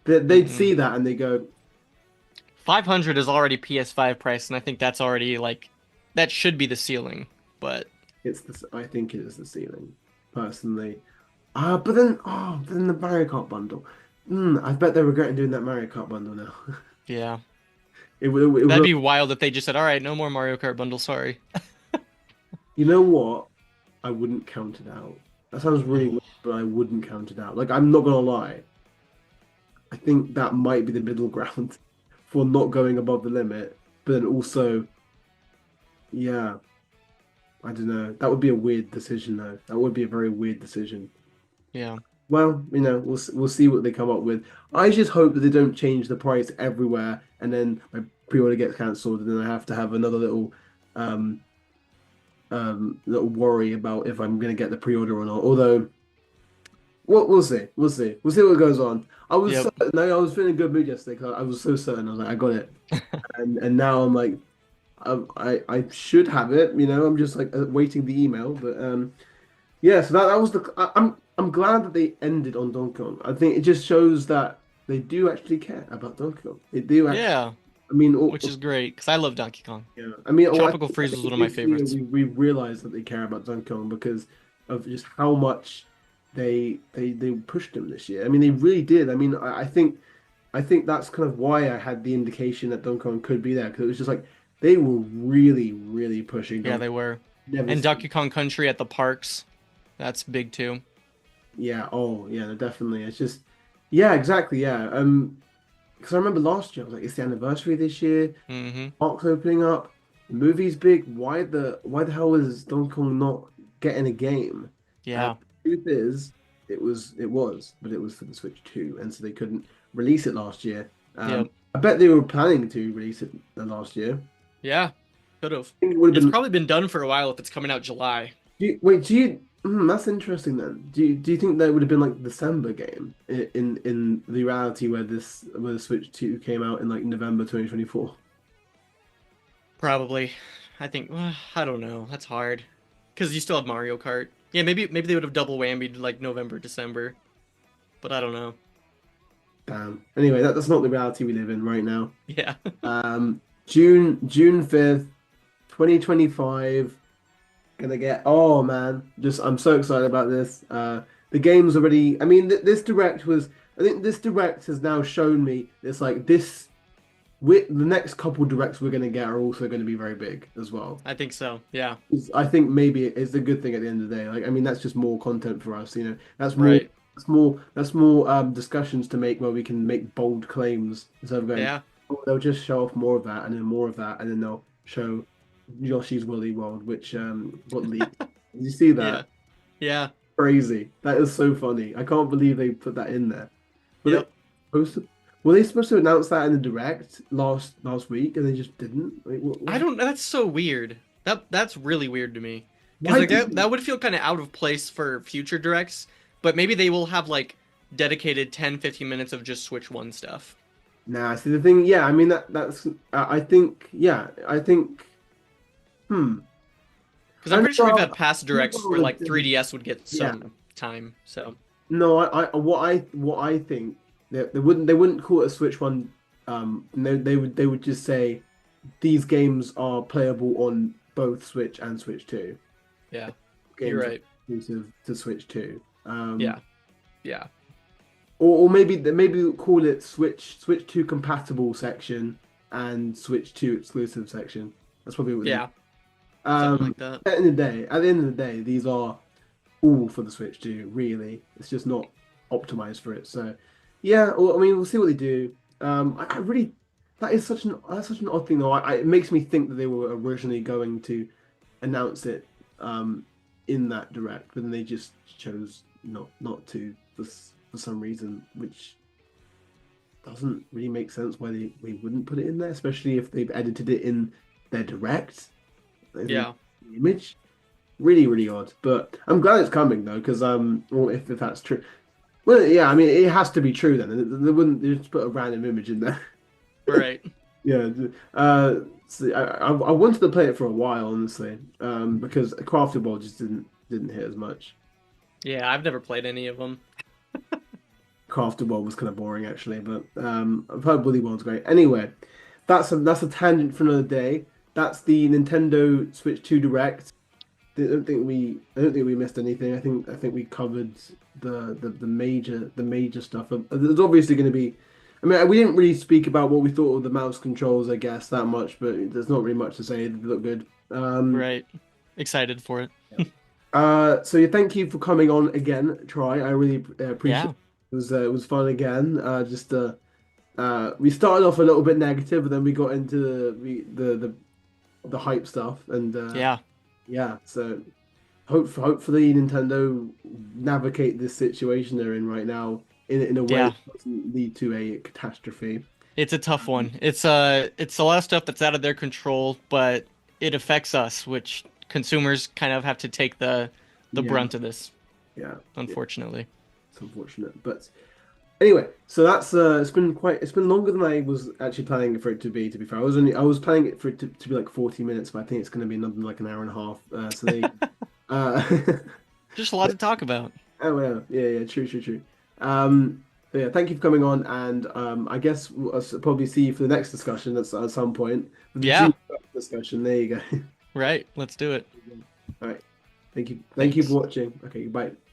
They'd Mm-mm. see that and they go, 500 is already PS5 price, and I think that's already like that should be the ceiling. But it's the. I think it is the ceiling, personally. But then the Mario Kart bundle. I bet they're regretting doing that Mario Kart bundle now. yeah, It that'd will. be wild if they just said, "All right, no more Mario Kart bundle, sorry." You know what? I wouldn't count it out. That sounds really weird, but I wouldn't count it out. Like, I'm not gonna lie. I think that might be the middle ground for not going above the limit, but then also, yeah, I don't know. That would be a weird decision, though. That would be a very weird decision. Yeah. Well, you know, we'll see what they come up with. I just hope that they don't change the price everywhere, and then my pre-order gets cancelled, and then I have to have another um, little worry about if I'm going to get the pre-order or not. Although, we'll see. We'll see what goes on. I was Yep. certain, I was feeling a good mood yesterday 'cause I was so certain. I was like, I got it, and now I'm like, I should have it. You know, I'm just like waiting the email. But yeah. So that was I'm glad that they ended on Donkey Kong. I think it just shows that they do actually care about Donkey Kong. They do actually. Yeah, I mean, which is great because I love Donkey Kong. yeah. I mean, Tropical I Freeze was think one of my this year favorites. we realized that they care about Donkey Kong because of just how much they pushed him this year. I mean, they really did. I mean, I think that's kind of why I had the indication that Donkey Kong could be there because it was just like they were really pushing Yeah, Donkey they were. Kong. Never And seen. Donkey Kong Country at the parks, that's big too. Yeah. Oh, yeah. No, definitely. It's just. Yeah. Exactly. Yeah. Because I remember last year I was like, it's the anniversary this year. Hmm. Parks opening up. The movie's big. Why the hell is Donkey Kong not getting a game? And Yeah. the truth is, but it was for the Switch 2, and so they couldn't release it last year. Yep. I bet they were planning to release it the last year. Yeah. Could have. I think it would have It's been. probably been done for a while if it's coming out July. Do you? That's interesting then. Do you think that would have been like the December game in the reality where the Switch 2 came out in like November 2024? Probably. I think I don't know. That's hard. Because you still have Mario Kart. Yeah, maybe they would have double whammied like November, December. But I don't know. Damn. Anyway, that's not the reality we live in right now. Yeah. June 5th, 2025. Gonna get, oh man, just I'm so excited about this. The game's already, I mean, this direct was, I think this direct has now shown me it's like this, with the next couple directs we're gonna get are also going to be very big as well. I think so. Yeah. I think maybe it's a good thing at the end of the day. Like, I mean, that's just more content for us, you know. Right. That's more discussions to make where we can make bold claims instead of going, Yeah. Or they'll just show off more of that and then more of that, and then they'll show Yoshi's Woolly World, which got leaked. Did you see Yeah. that? Yeah. Crazy. That is so funny. I can't believe they put that in there. Were they Yep. supposed to, were they supposed to announce that in the direct last week and they just didn't? Like, I don't. That's so weird. That's really weird to me. Because why like didn't that would feel kind of out of place for future directs. But maybe they will have like dedicated 10, 15 minutes of just Switch One stuff. Nah, see the thing, yeah, I mean that's I think yeah, I think hmm. Because I I'm know, pretty sure we've had past I directs where know like 3DS would get yeah. some time. So No, what I think they wouldn't call it a Switch one. They would just say these games are playable on both Switch and Switch 2. yeah, you're Games are right. exclusive to Switch 2. Yeah. Yeah. Or maybe call it Switch 2 compatible section and Switch 2 exclusive section. That's probably what they. Yeah. Something like that. At the end of the day, these are all for the Switch 2, really. It's just not optimized for it. So, yeah, well, I mean, we'll see what they do. I really, that's such an odd thing, though. It makes me think that they were originally going to announce it in that direct, but then they just chose not to for some reason, which doesn't really make sense why they wouldn't put it in there, especially if they've edited it in their direct. The Yeah. image. Really, really odd, but I'm glad it's coming though, because well, if that's true, well, yeah, I mean, it has to be true then. They wouldn't just put a random image in there. Right. Yeah, so I wanted to play it for a while, honestly, because Crafted World just didn't hit as much. Yeah. I've never played any of them. Crafted World was kind of boring actually, but I've heard Woolly World's great. Anyway, that's a tangent for another day. That's the Nintendo Switch 2 Direct. I don't think we missed anything. I think we covered the major stuff. There's obviously going to be. I mean, we didn't really speak about what we thought of the mouse controls, I guess, that much, but there's not really much to say. They look good. Right. Excited for it. So yeah, thank you for coming on again, Troy. I really appreciate Yeah. it. It was fun again. Just we started off a little bit negative, but then we got into the hype stuff, and Yeah. yeah, so hopefully Nintendo navigate this situation they're in right now in a way Yeah. that doesn't lead to a catastrophe. It's a tough one. It's a lot of stuff that's out of their control, but it affects us, which consumers kind of have to take the Yeah, brunt of this, yeah, unfortunately. it's unfortunate, but anyway, so that's it's been longer than I was actually planning for it to be. To be fair, I was planning it for it to be like 40 minutes, but I think it's going to be another like an hour and a half. So they, uh, Just a lot to talk about. oh yeah, true, true, true. But yeah, thank you for coming on, and I guess I'll probably see you for the next discussion at some point. The Yeah. Dream discussion. There you go. Right. Let's do it. All right. Thank you. Thank you Thanks. for watching. Okay, bye.